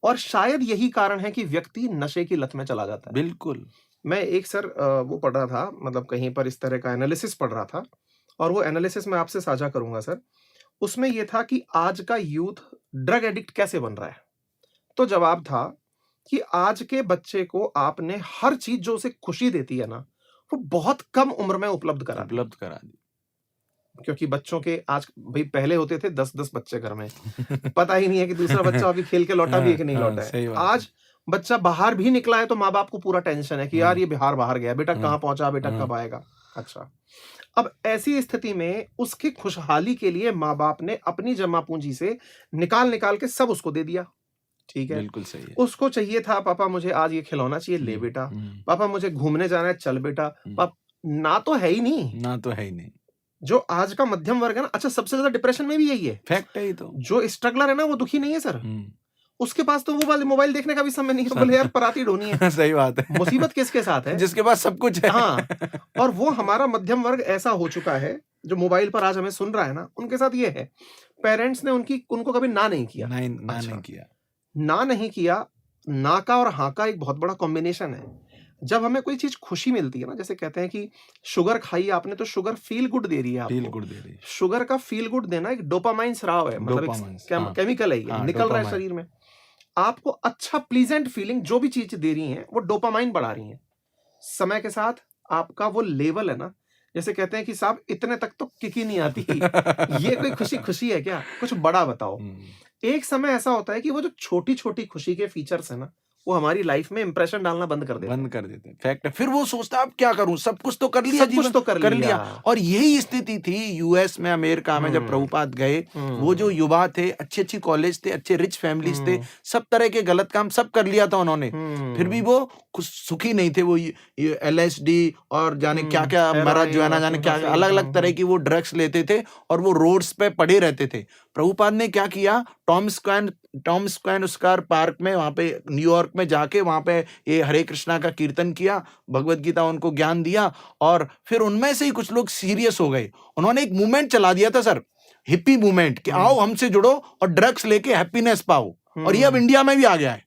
और शायद यही कारण है कि व्यक्ति नशे की लत में चला जाता है। बिल्कुल। मैं एक सर वो पढ़ रहा था, मतलब कहीं पर इस तरह का एनालिसिस पढ़ रहा था, और वो एनालिसिस मैं आपसे साझा करूँगा सर। उसमें ये था कि आज का यूथ ड्रग एडिक्ट कैसे बन रहा है? तो जवाब था कि आज के बच्चे को आपने हर चीज़ जो उसे खुशी देती है ना, वो बहुत कम उम्र में उपलब्ध करा दी। उपलब्ध करा दी। क्योंकि बच्चों के आज भई पहले होते थे 10-10 बच्चे घर में। पता ही नहीं है कि दूसरा बच्चा अभी खेल के लौटा भी है कि नहीं हाँ, लौटा है। सही बात है। आज बच्चा बाहर भी निकला है तो माँ-बाप को पूरा टेंशन है कि यार हुँ, ये बिहार बाहर गया, बेटा हुँ, कहाँ पहुँचा, बेटा हुँ। कब आएगा? अच्छा। अब ऐसी स्थिति में उसकी खुशहाली के लिए माँ-बाप ने अपनी जमा पूँजी से निकाल-निकाल के सब उसको दे दिया। ठीक है? बिल्कुल सही है। उसको चाहिए था, पापा मुझे आज ये खिलौना चाहिए, ले हुँ, बेटा। हुँ, पापा मुझे घूमने जाना है, चल बेटा। हुँ। पाप ना तो है ही नहीं। ना तो है ही नहीं। जो आज का मध्यम वर्ग है ना, अच्छा सबसे ज़्यादा डिप्रेशन में भी यही है। फैक्ट है ये तो। जो स्ट्रगलर है ना वो दुखी नहीं है सर। हुँ। उसके पास तो वो वाले मोबाइल देखने का भी समय नहीं है, बोले यार पराती ढोनी है। सही बात है। मुसीबत किसके साथ है? जिसके पास सब कुछ है। हाँ, और वो हमारा मध्यम वर्ग ऐसा हो चुका है, जो मोबाइल पर आज हमें सुन रहा है ना, उनके साथ ये है, पेरेंट्स ने उनको कभी ना नहीं किया। नहीं, ना नहीं अच्छा, किया। ना नहीं किया, ना का और हाँ का एक बहुत बड़ा कॉम्बिनेशन है। जब हमें कोई चीज़ खुशी मिलती है ना, जैसे कहते हैं कि शुगर खाई आपने तो शुगर फ़ील गुड दे रही है फ़ील आपको। गुड दे रही है। शुगर का फ़ील गुड देना एक डोपामाइन स्राव है, मतलब एक डोपामाइन्स हाँ, केमिकल है ये, हाँ, निकल रहा है डोपामाइन। शरीर में। आपको अच्छा प्लीज़ेंट फीलिंग जो भी चीज़ दे रही हैं, वो डोपामाइन बढ़ा रही हैं। समय के साथ आपका वो लेवल है ना, जैसे कहते हैं कि साहब इतने तक तो किक ही नहीं आती। ये कोई खुशी है क्या? कुछ बड़ा बताओ। हुँ, एक समय ऐसा होता है कि वो जो छोटी-छोटी खुशी के फीचर्स हैं ना, वो हमारी लाइफ़ में इंप्रेशन डालना बंद कर देते बंद हैं। कर देते हैं। फैक्ट है। फिर वो सोचता है अब क्या करूँ? सब कुछ तो कर लिया सब कुछ जीवन तो कर कर लिया। लिया। और यही स्थिति थी यूएस में, अमेरिका में जब हुँ, प्रभुपाद गए, वो जो हुँ, युवा थे, अच्छी-अच्छी कॉलेज थे, अच्छे रिच फैमिलीज़ थे, हुँ, सब तरह के गलत काम सब कर लिया था उन्होंने। फिर भी हुँ, वो कुछ सुखी नहीं थे। वो ये एलएसडी और जाने हुँ, क्या-क्या मरद जो है हेरोइन, ना जाने क्या अफ़ीम, अलग-अलग तरह की वो ड्रग्स लेते थे और वो रोड्स पे पड़े रहते थे। प्रभुपाद ने क्या किया, टॉम स्क्वायर पार्क में वहाँ पे न्यूयॉर्क में जाके वहाँ पे ये हरे कृष्णा का कीर्तन किया, भगवत गीता उनको ज्ञान दिया और फिर उनमें से ही कुछ लोग सीरियस हो गए। उन्होंने एक मूवमेंट चला दिया था सर, हिप्पी मूवमेंट कि आओ हुँ, हमसे जुड़ो और ड्रग्स लेके हैप्पीनेस पाओ। और ये अब हुँ, इंडिया में भी आ गया है।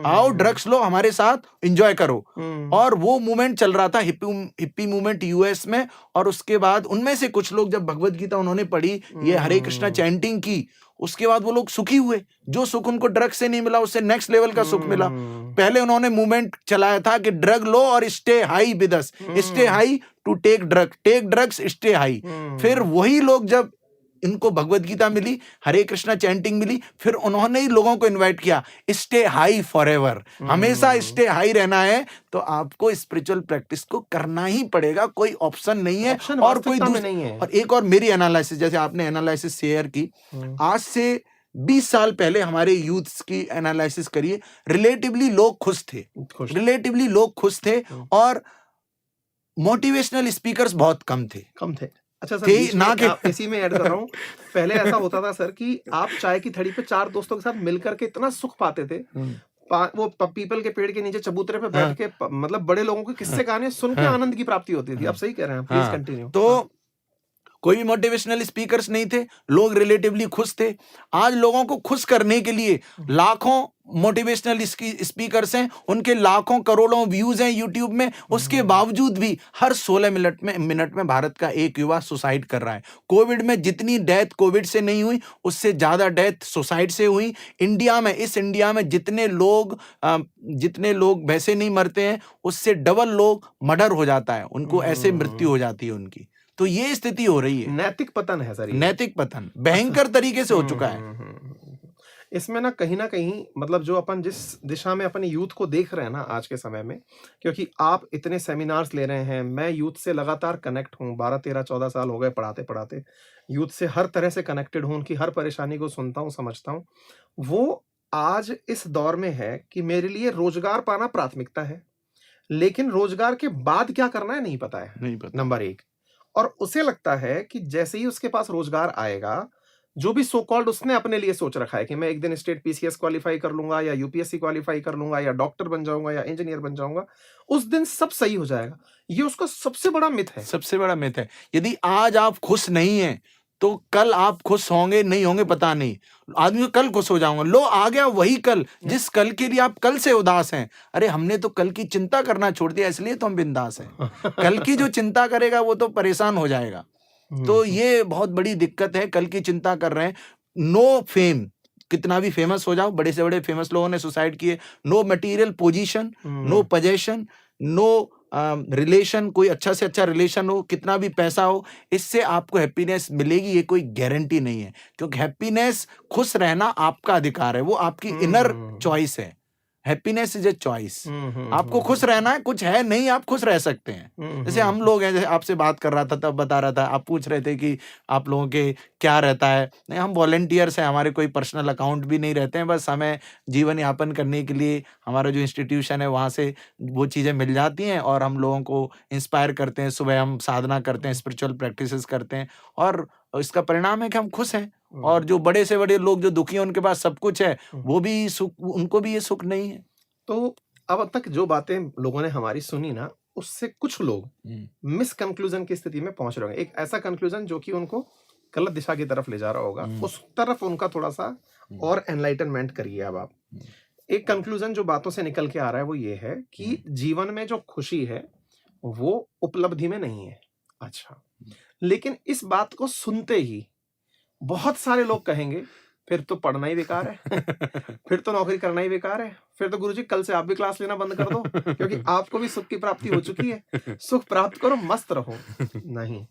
आओ हुँ, ड्रग्स लो हमारे साथ एंजॉय करो। हुँ, और वो मूवमेंट चल रहा था हिप्पी मूवमेंट यूएस में। और उसके बाद उनमें से कुछ लोग जब भगवत गीता उन्होंने पढ़ी, ये हरे कृष्णा हुँ, चैंटिंग की, उसके बाद वो लोग सुखी हुए। जो सुख उनको ड्रग से नहीं मिला उससे नेक्स्ट लेवल का सुख मिला। हुँ, पहले उन्होंने मूवमेंट चलाया था कि ड्रग लो और stay high with us, stay हुँ, high to take drugs stay high. फिर हुँ, वही लोग जब इनको भगवत गीता मिली, हरे कृष्णा चैंटिंग मिली, फिर उन्होंने ही लोगों को इनवाइट किया, स्टे हाई फॉरएवर, हमेशा हुँ, स्टे हाई रहना है तो आपको स्पिरिचुअल प्रैक्टिस को करना ही पड़ेगा, कोई ऑप्शन नहीं है। ऑप्शन और कोई वास्तविकता में नहीं है। और एक और मेरी एनालिसिस, जैसे आपने एनालिसिस शेयर की, हुँ, आज से 20 साल पहले हमारे यूथ्स की एनालिसिस करिए, रिलेटिवली लोग खुश थे, खुश। रिलेटिवली लोग खुश थे हुँ, और मोटिवेशनल स्पीकर्स बहुत कम थे। कम थे। अच्छा सर, थे बीच में ना के इसी में ऐड कर रहा हूँ, पहले ऐसा होता था सर कि आप चाय की थड़ी पे 4 दोस्तों के साथ मिल कर के इतना सुख पाते थे। हुँ, वो पीपल के पेड़ के नीचे चबूतरे पे बैठ हाँ, के मतलब बड़े लोगों के हाँ, किस्से कहानियाँ सुन के हाँ, आनंद की प्राप्ति होती थी। आप हाँ, सही कह रहे हैं, प्लीज़ हाँ। कंटिन्यू। हाँ। तो कोई भी मोटिवेशनल स्पीकर्स नहीं थे, लोग रिलेटिवली खुश थे। आज लोगों को खुश करने के लिए हुँ, लाखों मोटिवेशनल स्पीकर्स हैं, उनके लाखों करोड़ों व्यूज हैं यूट्यूब में, उसके हुँ, बावजूद भी हर 16 मिनट में भारत का एक युवा सुसाइड कर रहा है। कोविड में जितनी डेथ कोविड से नहीं हुई, उससे ज्यादा डेथ सुसाइड से हुई। इस इंडिया में जितने लोग वैसे नहीं मरते हैं, उससे डबल लोग मर्डर हो जाता है, उनको ऐसे मृत्यु हुँ। हो जाती है उनकी। तो ये स्थिति हो रही है। नैतिक पतन है सर ये। नैतिक पतन अच्छा। भयंकर तरीके से हो हुँ, चुका है। हुँ, हुँ, हुँ। इसमें ना कहीं मतलब जो अपन जिस दिशा में अपने यूथ को देख रहे हैं ना आज के समय में, क्योंकि आप इतने सेमिनार्स ले रहे हैं, मैं यूथ से लगातार कनेक्ट हूँ, 12, 13, 14 साल हो गए पढ़ाते-पढ़ाते। यूथ से हर तरह से कनेक्टेड हूँ, उनकी हर परेशानी को सुनता हूँ, समझता हूँ। वो आज इस दौर में है कि मेरे लिए रोज़गार पाना प्राथमिकता है, लेकिन रोज़गार के बाद क्या करना है नहीं पता है, नहीं पता। नंबर 1। और उसे लगता है कि जैसे ही उसके पास रोजगार आएगा, जो भी सो कॉल्ड उसने अपने लिए सोच रखा है कि मैं एक दिन स्टेट पीसीएस क्वालिफाई कर लूंगा या यूपीएससी क्वालिफाई कर लूंगा या डॉक्टर बन जाऊंगा या इंजीनियर बन जाऊंगा, उस दिन सब सही हो जाएगा। ये उसका सबसे बड़ा मिथ है। सबसे बड़ा मिथ है। यदि आज आप खुश नहीं हैं तो कल आप खुश होंगे नहीं होंगे पता नहीं। आदमी को कल खुश हो जाऊंगा, लो आ गया वही कल, जिस कल के लिए आप कल से उदास हैं। अरे हमने तो कल की चिंता करना छोड़ दिया, इसलिए तो हम बिंदास हैं। कल की जो चिंता करेगा वो तो परेशान हो जाएगा। तो ये बहुत बड़ी दिक्कत है, कल की चिंता कर रहे हैं। नो फेम, कितना भी फेमस हो जाओ, बड़े से बड़े फेमस लोगों ने सुसाइड किए। No material position, no possession, no relation, कोई अच्छा से अच्छा रिलेशन हो, कितना भी पैसा हो, इससे आपको हैप्पीनेस मिलेगी ये कोई गारंटी नहीं है। क्योंकि हैप्पीनेस, खुश रहना आपका अधिकार है, वो आपकी इनर चॉइस है। Happiness is a choice. आपको खुश रहना है, कुछ है नहीं आप खुश रह सकते हैं। जैसे हम लोग हैं, जैसे आपसे बात कर रहा था तब बता रहा था, आप पूछ रहे थे कि आप लोगों के क्या रहता है। नहीं, हम वॉलंटियर्स हैं, हमारे कोई पर्सनल अकाउंट भी नहीं रहते हैं, बस हमें जीवन यापन करने के लिए हमारा जो इंस्टीट्यूशन है वहाँ से वो चीज़ें मिल जाती हैं और हम लोगों को इंस्पायर करते हैं। सुबह हम साधना करते हैं, स्पिरिचुअल प्रैक्टिसेस करते हैं और इसका परिणाम है कि हम खुश हैं। और जो बड़े से बड़े लोग जो दुखी हैं, उनके पास सब कुछ है, वो भी सुख, उनको भी ये सुख नहीं है। तो अब तक जो बातें लोगों ने हमारी सुनी ना, उससे कुछ लोग मिस कंक्लूजन की स्थिति में पहुंच रहे होंगे। एक ऐसा कंक्लूजन जो कि उनको गलत दिशा की तरफ ले जा रहा होगा, उस तरफ उनका थोड़ा सा और एनलाइटनमेंट करिए। अब आप एक कंक्लूजन जो बातों से निकल के आ रहा है वो ये है कि जीवन में जो खुशी है वो उपलब्धि में नहीं है। अच्छा, लेकिन इस बात को सुनते ही बहुत सारे लोग कहेंगे फिर तो पढ़ना ही बेकार है, फिर तो नौकरी करना ही बेकार है, फिर तो गुरुजी कल से आप भी क्लास लेना बंद कर दो, क्योंकि आपको भी सुख की प्राप्ति हो चुकी है, सुख प्राप्त करो, मस्त रहो। नहीं,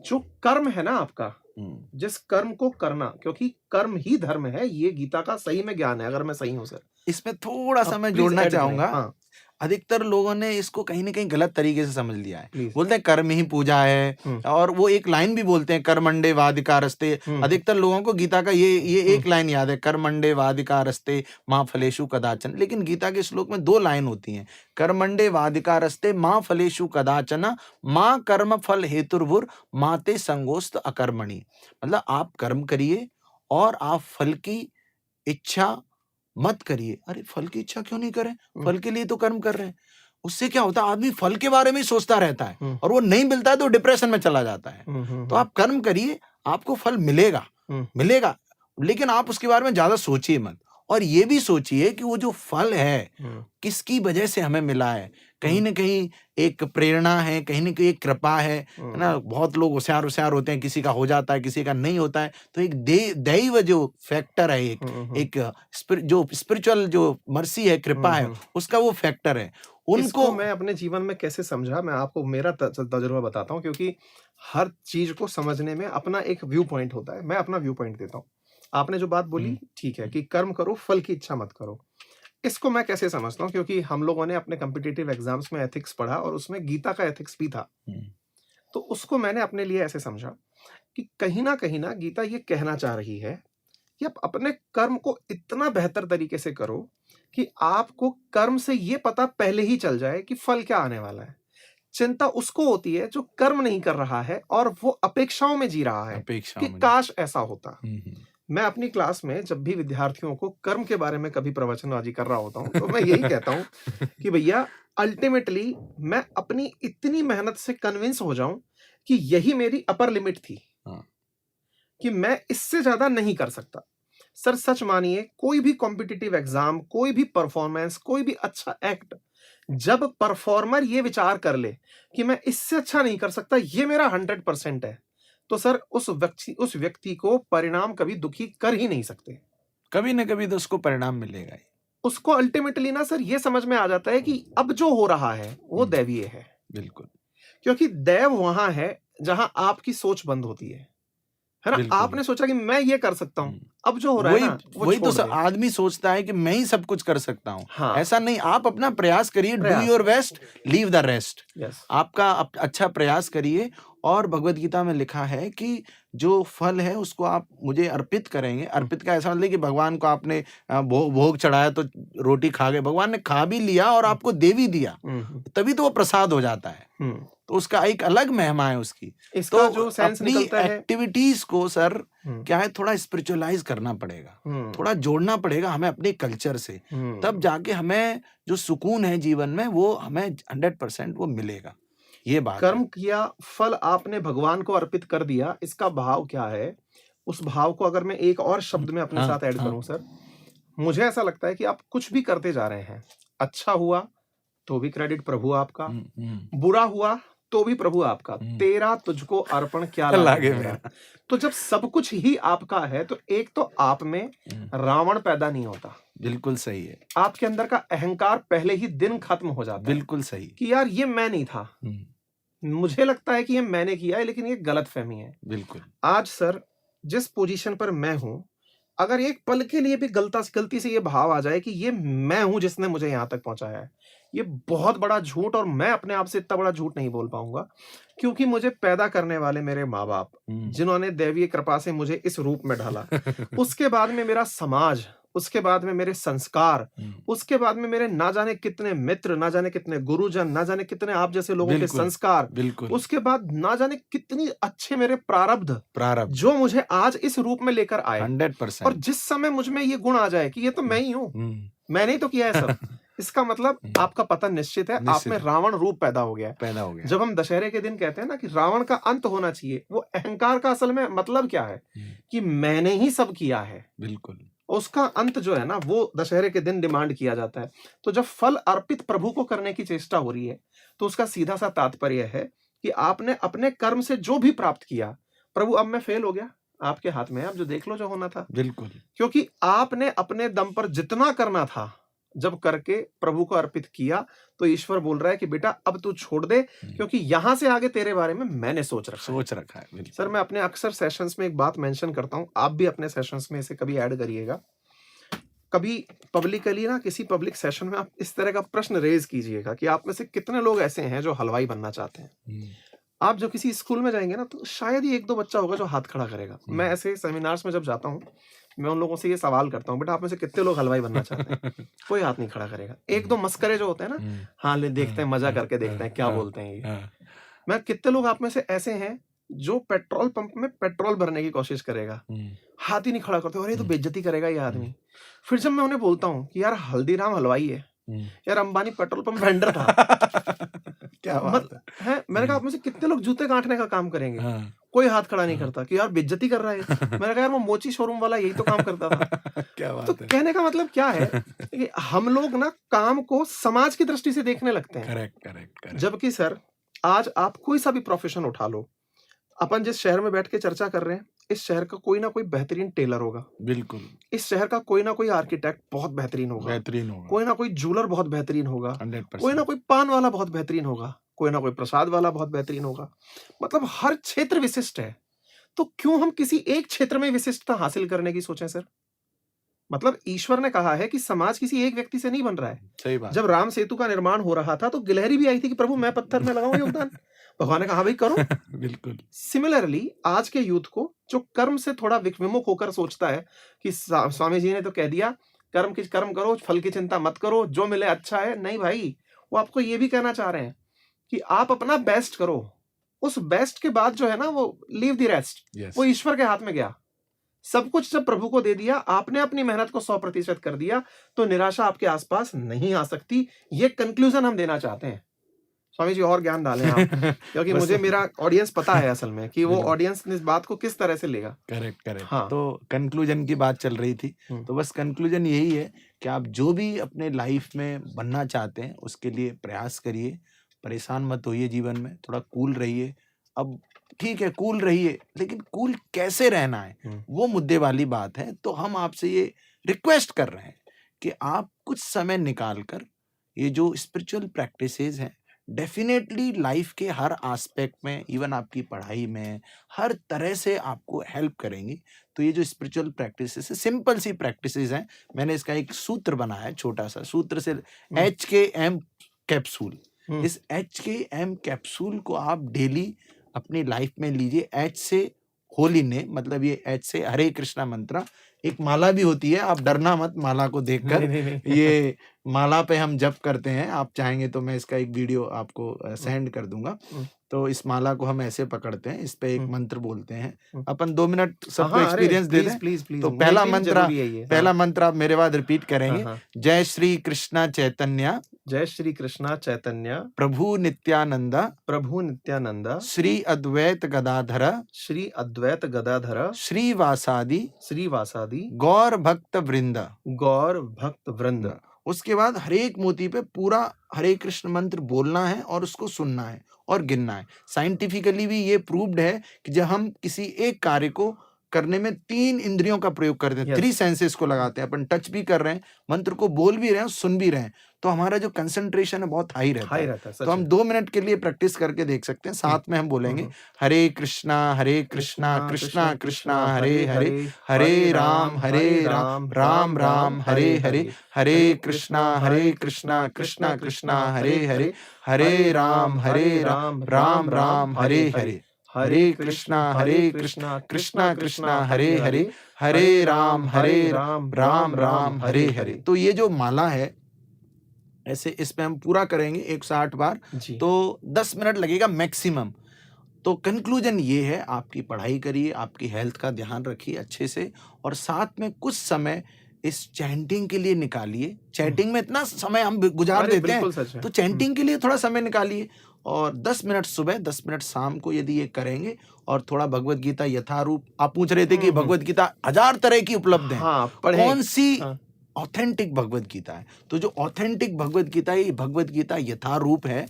जो कर्म है ना आपका, जिस कर्म को करना, क्योंकि कर्म ही धर्म है, ये गीता का सही में ज्ञान है। अगर मैं सही हूं सर, इसमें थोड़ा सा मैं प्लीज जोड़ना ऐड करें। चाहूंगा। हाँ, अधिकतर लोगों ने इसको कहीं ना कहीं गलत तरीके से समझ लिया है। प्लीज। बोलते हैं कर्म ही पूजा है, और वो एक लाइन भी बोलते हैं, कर्मंडे वाधिकारस्ते। अधिकतर लोगों को गीता का ये एक लाइन याद है, कर्मंडे वाधिकारस्ते माँ फलेषु कदाचन। लेकिन गीता के श्लोक में 2 लाइन होती हैं, कर्मंडे वाधिकारस्ते माँ फलेषु कदाचन माँ कर्म फल हेतुर्भुर माते संगोस्त अकर्मणि। मतलब आप कर्म करिए और आप फल की इच्छा मत करिए। अरे फल की इच्छा क्यों नहीं करें, फल के लिए तो कर्म कर रहे हैं। उससे क्या होता है, आदमी फल के बारे में ही सोचता रहता है और वो नहीं मिलता है तो डिप्रेशन में चला जाता है। तो आप कर्म करिए, आपको फल मिलेगा, मिलेगा, लेकिन आप उसके बारे में ज्यादा सोचिए मत। और ये भी सोचिए कि वो जो फल है किसकी वजह से हमें मिला है। कहीं ना कहीं एक प्रेरणा है, कहीं ना कहीं एक कृपा है ना। बहुत लोग होशियार होते हैं, किसी का हो जाता है, किसी का नहीं होता है। तो एक दैव जो फैक्टर है, एक जो स्पिरिचुअल जो मर्सी है, कृपा है, उसका वो फैक्टर है। उनको मैं अपने जीवन में कैसे समझा, मैं आपको मेरा तजुर्बा बताता हूँ, क्योंकि हर चीज को समझने में अपना एक व्यू पॉइंट होता है। मैं अपना व्यू पॉइंट देता हूँ। आपने जो बात बोली ठीक है कि कर्म करो, फल की इच्छा मत करो। इसको मैं कैसे समझता हूँ, क्योंकि हम लोगों ने अपने कॉम्पिटिटिव एग्जाम्स में एथिक्स पढ़ा और उसमें गीता का एथिक्स भी था। तो उसको मैंने अपने लिए ऐसे समझा कि कहीं ना गीता ये कहना चाह रही है कि आप अपने कर्म को इतना बेहतर तरीके से करो कि आपको कर्म से ये पता पहले ही चल जाए कि फल क्या आने वाला है। चिंता उसको होती है जो कर्म नहीं कर रहा है और वो अपेक्षाओं में जी रहा है कि काश ऐसा होता। मैं अपनी क्लास में जब भी विद्यार्थियों को कर्म के बारे में कभी प्रवचनबाजी कर रहा होता हूँ तो मैं यही कहता हूँ कि भैया अल्टीमेटली मैं अपनी इतनी मेहनत से कन्विंस हो जाऊं कि यही मेरी अपर लिमिट थी, कि मैं इससे ज्यादा नहीं कर सकता। सर सच मानिए, कोई भी कॉम्पिटिटिव एग्जाम, कोई भी परफॉर्मेंस, कोई भी अच्छा एक्ट, जब परफॉर्मर ये विचार कर ले कि मैं इससे अच्छा नहीं कर सकता, ये मेरा 100% है, तो सर उस व्यक्ति को परिणाम कभी दुखी कर ही नहीं सकते। कभी ना कभी तो उसको परिणाम मिलेगा ही। उसको अल्टीमेटली ना सर ये समझ में आ जाता है कि अब जो हो रहा है वो दैवीय है। बिल्कुल, क्योंकि दैव वहां है जहां आपकी सोच बंद होती है ना। आपने सोचा कि मैं ये कर सकता हूं, अब जो हो रहा है ना वही तो आदमी सोचता है कि मैं ही सब कुछ कर सकता हूं। हाँ। ऐसा नहीं, आप अपना प्रयास करिए, do your best, leave the rest. आपका अच्छा प्रयास करिए। और भगवत गीता में लिखा है कि जो फल है उसको आप मुझे अर्पित करेंगे। अर्पित का ऐसा मतलब कि भगवान को आपने भोग चढ़ाया तो रोटी खा गए, भगवान ने खा भी लिया और आपको दे भी दिया, तभी तो वो प्रसाद हो जाता है। तो उसका एक अलग महिमा है उसकी। इसका तो जो सेंस अपनी निकलता है, एक्टिविटीज को सर हम्म, क्या है, थोड़ा स्पिरिचुअलाइज करना पड़ेगा, हम्म, थोड़ा जोड़ना पड़ेगा हमें अपने कल्चर से, तब जाके हमें जो सुकून है जीवन में वो हमें 100% वो मिलेगा। ये बात कर्म है। किया, फल आपने भगवान को अर्पित कर दिया, इसका भाव क्या है? उस भाव को अगर मैं एक और शब्द में अपने हाँ, साथ ऐड हाँ। करूं सर, मुझे ऐसा लगता है कि आप कुछ भी करते जा रहे हैं, अच्छा हुआ तो भी क्रेडिट प्रभु आपका, बुरा हुआ तो भी प्रभु आपका, तेरा तुझको अर्पण क्या लागे लागे मेरा। मेरा। तो जब सब कुछ ही आपका है, तो एक तो आप में रावण पैदा नहीं होता, बिल्कुल सही है, आपके अंदर का अहंकार पहले ही दिन खत्म हो जाता है बिल्कुल सही। कि यार ये मैं नहीं था, मुझे लगता है कि ये मैंने किया है, लेकिन ये गलत फहमी है। बिल्कुल। आज सर जिस पोजीशन पर मैं हूं, अगर एक पल के लिए भी गलती से ये भाव आ जाए कि ये मैं हूं जिसने मुझे यहां तक पहुंचाया है, ये बहुत बड़ा झूठ, और मैं अपने आप से इतना बड़ा झूठ नहीं बोल पाऊंगा, क्योंकि मुझे पैदा करने वाले मेरे माँ बाप, जिन्होंने दैवीय कृपा से मुझे इस रूप में ढाला, उसके बाद में मेरा समाज, उसके बाद में मेरे संस्कार, उसके बाद में मेरे ना जाने कितने मित्र, ना जाने कितने गुरुजन, ना जाने कितने आप जैसे लोगों के बिल्कुल, संस्कार, बिल्कुल। उसके बाद ना जाने कितनी अच्छे मेरे प्रारब्ध जो जो मुझे आज इस रूप में लेकर आए, 100%। और जिस समय मुझ में ये गुण आ जाए कि ये तो मैं ही हूँ, मैंने ही तो किया है सब, इसका मतलब आपका पतन निश्चित है, आप में रावण रूप पैदा हो गया है। जब हम दशहरे के दिन कहते हैं ना कि रावण का अंत होना चाहिए, वो अहंकार का असल में मतलब क्या है कि मैंने ही सब किया है, बिल्कुल। उसका अंत जो है ना वो दशहरे के दिन डिमांड किया जाता है। तो जब फल अर्पित प्रभु को करने की चेष्टा हो रही है, तो उसका सीधा सा तात्पर्य है कि आपने अपने कर्म से जो भी प्राप्त किया, प्रभु अब मैं फेल हो गया, आपके हाथ में है, अब जो देख लो जो होना था। बिल्कुल। क्योंकि आपने अपने दम पर जितना करना था जब करके प्रभु को अर्पित किया, तो ईश्वर बोल रहा है कि बेटा अब तू छोड़ दे, क्योंकि यहां से आगे तेरे बारे में मैंने सोच रखा है। बिल्कुल। सर मैं अपने अक्सर सेशंस में एक बात मेंशन करता हूं, आप भी अपने सेशंस में इसे कभी ऐड करिएगा। कभी पब्लिकली ना किसी पब्लिक सेशन में आप इस तरह का प्रश्न रेज कीजिएगा कि आप में से कितने लोग ऐसे हैं जो हलवाई बनना चाहते हैं। आप जो किसी स्कूल में जाएंगे ना, तो शायद ही एक दो बच्चा होगा जो हाथ खड़ा करेगा। मैं ऐसे सेमिनार्स में जब जाता हूँ, मैं उन लोगों से ये सवाल करता हूँ, बेटा आप में से कितने लोग हलवाई बनना चाहते हैं? कोई हाथ नहीं खड़ा करेगा। एक दो मस्करे जो होते हैं ना, हाँ ले देखते हैं, मजा करके देखते हैं क्या बोलते हैं ये। मैं कितने लोग आप में से ऐसे हैं जो पेट्रोल पंप में पेट्रोल भरने की कोशिश करेगा, हाथ ही नहीं खड़ा करते, और ये तो बेइज्जती करेगा ये आदमी। फिर जब मैं उन्हें बोलता हूँ कि यार हल्दीराम हलवाई है, यार अंबानी पेट्रोल पंप वेंडर था, क्या बात है। मैंने कहा आप में से कितने लोग जूते गांठने का काम करेंगे? कोई हाथ खड़ा नहीं करता कि यार बेइज्जती कर रहा है। मैंने कहा यार वो मोची शोरूम वाला यही तो काम करता था। क्या बात तो है। कहने का मतलब क्या है कि हम लोग ना काम को समाज की दृष्टि से देखने लगते हैं। करेक्ट। जबकि सर आज आप कोई सा भी प्रोफेशन उठा लो, अपन जिस शहर में बैठ के चर्चा कर रहे हैं, इस शहर का कोई ना कोई बेहतरीन टेलर होगा, बिल्कुल। इस शहर का कोई ना कोई आर्किटेक्ट बहुत बेहतरीन होगा, कोई ना कोई जूलर बहुत बेहतरीन होगा, 100%। कोई ना कोई पान वाला बहुत बेहतरीन होगा, कोई ना कोई प्रसाद वाला बहुत बेहतरीन होगा। मतलब हर क्षेत्र विशिष्ट है, तो क्यों हम किसी एक क्षेत्र में विशिष्टता हासिल करने की सोचें सर? मतलब ईश्वर ने कहा है कि समाज किसी एक व्यक्ति से नहीं बन रहा है। सही बात। जब राम सेतु का निर्माण हो रहा था, तो गिलहरी भी आई थी कि प्रभु मैं पत्थर में लगाऊं योगदान। भगवान ने कहा भाई करो। बिल्कुल। सिमिलरली आज के यूथ को जो कर्म से थोड़ा विमुख होकर सोचता है कि स्वामी जी ने तो कह दिया कर्म करो, फल की चिंता मत करो, जो मिले अच्छा है। नहीं भाई, वो आपको ये भी कहना चाह रहे हैं कि आप अपना बेस्ट करो, उस बेस्ट के बाद जो है ना वो लीव द रेस्ट, वो ईश्वर के हाथ में गया। सब कुछ जब प्रभु को दे दिया, आपने अपनी मेहनत को 100% कर दिया, तो निराशा आपके आसपास नहीं आ सकती। ये कंक्लूजन हम देना चाहते हैं। स्वामी जी और ज्ञान डालें आप, क्योंकि मुझे मेरा ऑडियंस पता है असल में कि वो ऑडियंस इस बात को किस तरह से लेगा। करेक्ट। हाँ। तो कंक्लूजन की बात चल रही थी, तो बस कंक्लूजन यही है कि आप जो भी अपने लाइफ में बनना चाहते हैं उसके लिए प्रयास करिए, परेशान मत होइए, जीवन में थोड़ा कूल रहिए। अब ठीक है कूल रहिए, लेकिन कूल कैसे रहना है वो मुद्दे वाली बात है। तो हम आपसे ये रिक्वेस्ट कर रहे हैं कि आप कुछ समय निकाल कर ये जो स्पिरिचुअल प्रैक्टिसेस हैं, डेफिनेटली लाइफ के हर एस्पेक्ट में, इवन आपकी पढ़ाई में, हर तरह से आपको हेल्प करेंगी। तो ये जो स्पिरिचुअल प्रैक्टिसेस है, सिंपल सी प्रैक्टिसेस हैं। मैंने इसका एक सूत्र बनाया है, छोटा सा सूत्र से HKM कैप्सूल। इस HKM कैप्सूल को आप डेली अपनी लाइफ में लीजिए। H से होली ने, मतलब ये H से हरे कृष्णा मंत्र, एक माला भी होती है, आप डरना मत माला को देखकर। नहीं। ये माला पे हम जप करते हैं, आप चाहेंगे तो मैं इसका एक वीडियो आपको सेंड कर दूंगा। तो इस माला को हम ऐसे पकड़ते हैं, इस पे एक मंत्र बोलते हैं। अपन 2 मिनट सबको अरे एक्सपीरियंस दे प्लीज दें। प्लीज प्लीज, तो मेरे पहला लिए भी मंत्र जरूरी है ये। पहला मंत्र आप मेरे बाद रिपीट करेंगे। हाँ। जय श्री कृष्णा चैतन्य जय श्री कृष्णा चैतन्य प्रभु नित्यानंद प्रभु नित्यानंद श्री अद्वैत गदाधर श्री अद्वैत गदाधर श्रीवासादि श्रीवासादि गौर भक्त वृंद। गौर भक्त वृंद। उसके बाद हर एक मोती पे पूरा हरे कृष्ण मंत्र बोलना है और उसको सुनना है और गिनना है। साइंटिफिकली भी ये प्रूव्ड है कि जब हम किसी एक कार्य को करने में 3 इंद्रियों का प्रयोग करते हैं, 3 सेंसेस को लगाते हैं, अपन टच भी कर रहे हैं, मंत्र को बोल भी रहे हैं, सुन भी रहे हैं, तो हमारा जो कंसंट्रेशन है बहुत हाई रहता है। तो हम 2 मिनट के लिए प्रैक्टिस करके देख सकते हैं। साथ में हम बोलेंगे हरे कृष्णा कृष्णा कृष्णा हरे हरे, हरे राम राम राम हरे हरे, हरे कृष्णा कृष्णा कृष्णा हरे हरे, हरे राम राम राम हरे हरे, हरे कृष्णा कृष्णा कृष्णा हरे हरे, हरे राम राम राम हरे हरे। तो ये जो माला है ऐसे इसमें हम पूरा करेंगे 108 बार, तो 10 मिनट लगेगा मैक्सिमम। तो कंक्लूजन ये है, आपकी पढ़ाई करिए, आपकी हेल्थ का ध्यान रखिए अच्छे से, और साथ में कुछ समय इस चैंटिंग के लिए निकालिए। चैटिंग में इतना समय हम गुजार देते हैं, तो चैंटिंग के लिए थोड़ा समय निकालिए। और 10 मिनट सुबह 10 मिनट शाम को यदि ये करेंगे, और थोड़ा भगवत गीता यथारूप, आप पूछ रहे थे कि भगवत गीता 1000 तरह की उपलब्ध है, कौन सी ऑथेंटिक भगवत गीता है? तो जो ऑथेंटिक भगवत गीता है, ये भगवत गीता यथारूप है,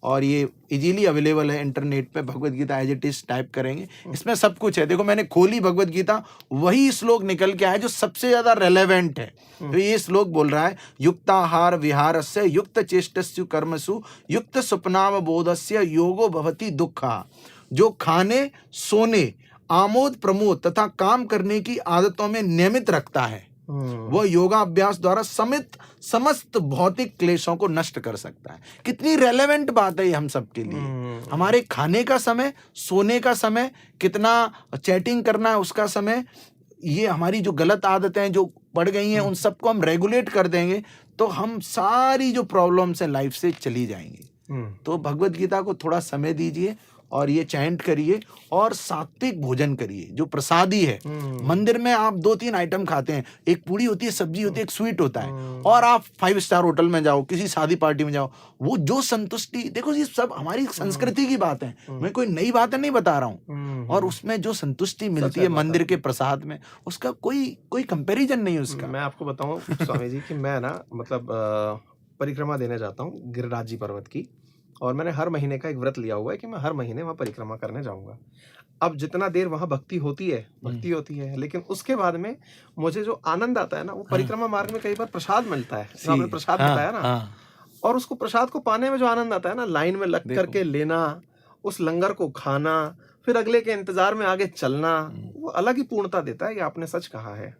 और ये इजीली अवेलेबल है इंटरनेट पे। Bhagavad Gita as it is type करेंगे, इसमें सब कुछ है। देखो मैंने खोली भगवत गीता, वही श्लोक निकल के आया जो सबसे ज्यादा रेलेवेंट है। तो ये श्लोक बोल रहा है, युक्ताहार विहारस्य युक्त चेष्टस्यु कर्मसु युक्त स्वप्नावबोधस्य योगो भवति दुःखा। जो खाने, सोने, आमोद प्रमोद तथा काम करने की आदतों में नियमित रखता है, वह योगाभ्यास द्वारा समस्त भौतिक क्लेशों को नष्ट कर सकता है। कितनी रेलेवेंट बात है ये हम सबके लिए। हमारे खाने का समय, सोने का समय, कितना चैटिंग करना है उसका समय, ये हमारी जो गलत आदतें जो पड़ गई हैं उन सबको हम रेगुलेट कर देंगे, तो हम सारी जो प्रॉब्लम्स हैं लाइफ से चली जाएंगी। तो भगवत गीता को थोड़ा समय दीजिए, और ये चैंट करिए, और सात्विक भोजन करिए। जो प्रसादी है, मंदिर में आप 2-3 आइटम खाते हैं, एक पूड़ी होती है, सब्जी होती है, एक स्वीट होता है, और आप 5 स्टार होटल में जाओ, किसी शादी पार्टी में जाओ, वो जो संतुष्टि, देखो ये सब हमारी संस्कृति की बात है, मैं कोई नई बातें नहीं बता रहा हूँ, और उसमें जो संतुष्टि मिलती है मंदिर के प्रसाद में, उसका कोई कंपैरिजन नहीं है उसका। मैं आपको बताऊं स्वामी जी कि मैं ना मतलब परिक्रमा देने जाता हूँ गिरिराज जी पर्वत की, और मैंने हर महीने का एक व्रत लिया हुआ है कि मैं हर महीने वहाँ परिक्रमा करने जाऊंगा। अब जितना देर वहाँ भक्ति होती है, लेकिन उसके बाद में मुझे जो आनंद आता है ना, वो परिक्रमा मार्ग में कई बार प्रसाद मिलता है, आपने प्रसाद बताया ना, और उसको प्रसाद को पाने में जो आनंद आता है ना, लाइन में लग करके लेना, उस लंगर को खाना, फिर अगले के इंतजार में आगे चलना, वो अलग ही पूर्णता देता है। ये आपने सच कहा है।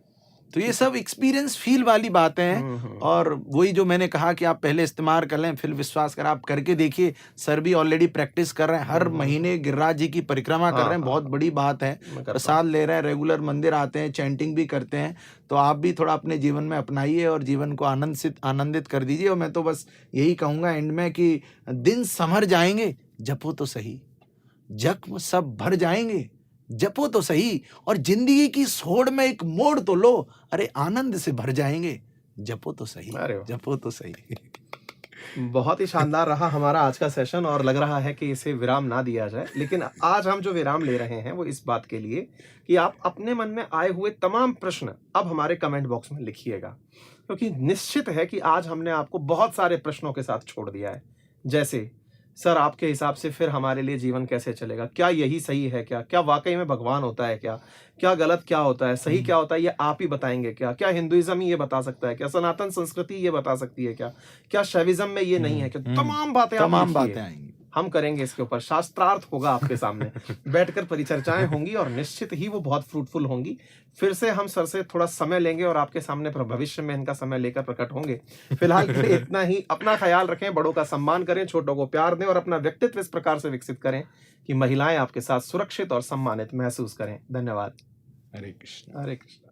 तो ये सब एक्सपीरियंस फील वाली बातें हैं, और वही जो मैंने कहा कि आप पहले इस्तेमाल कर लें, फिर विश्वास करें। आप करके देखिए, सर भी ऑलरेडी प्रैक्टिस कर रहे हैं, हर महीने गिरिराज जी की परिक्रमा कर रहे हैं, बहुत बड़ी बात है। प्रसाद ले रहे हैं, रेगुलर मंदिर आते हैं, चैंटिंग भी करते हैं, तो आप भी थोड़ा अपने जीवन में अपनाइए और जीवन को आनंदित कर दीजिए। और मैं तो बस यही कहूँगा एंड में कि दिन संभर जाएंगे, जपो तो सही, जख्म सब भर जाएंगे, जपो तो सही, और जिंदगी की सोड़ में एक मोड़ तो लो, अरे आनंद से भर जाएंगे, जपो तो सही, जपो तो सही। बहुत ही शानदार रहा हमारा आज का सेशन, और लग रहा है कि इसे विराम ना दिया जाए, लेकिन आज हम जो विराम ले रहे हैं वो इस बात के लिए कि आप अपने मन में आए हुए तमाम प्रश्न अब हमारे कमेंट बॉक्स में लिखिएगा, क्योंकि निश्चित है कि आज हमने आपको बहुत सारे प्रश्नों के साथ छोड़ दिया है। जैसे, सर आपके हिसाब से फिर हमारे लिए जीवन कैसे चलेगा? क्या यही सही है? क्या वाकई में भगवान होता है? क्या गलत क्या होता है? सही क्या होता है? ये आप ही बताएंगे क्या हिंदुइज्म ही ये बता सकता है? क्या सनातन संस्कृति ये बता सकती है? क्या शैविज्म में ये नहीं है? क्या तमाम बातें आएंगी, हम करेंगे इसके ऊपर, शास्त्रार्थ होगा आपके सामने बैठकर परिचर्चाएं होंगी, और निश्चित ही वो बहुत फ्रूटफुल होंगी। फिर से हम सर से थोड़ा समय लेंगे और आपके सामने भविष्य में इनका समय लेकर प्रकट होंगे। फिलहाल के लिए इतना ही। अपना ख्याल रखें, बड़ों का सम्मान करें, छोटों को प्यार दें, और अपना व्यक्तित्व इस प्रकार से विकसित करें कि महिलाएं आपके साथ सुरक्षित और सम्मानित महसूस करें। धन्यवाद। हरे कृष्ण। हरे कृष्ण।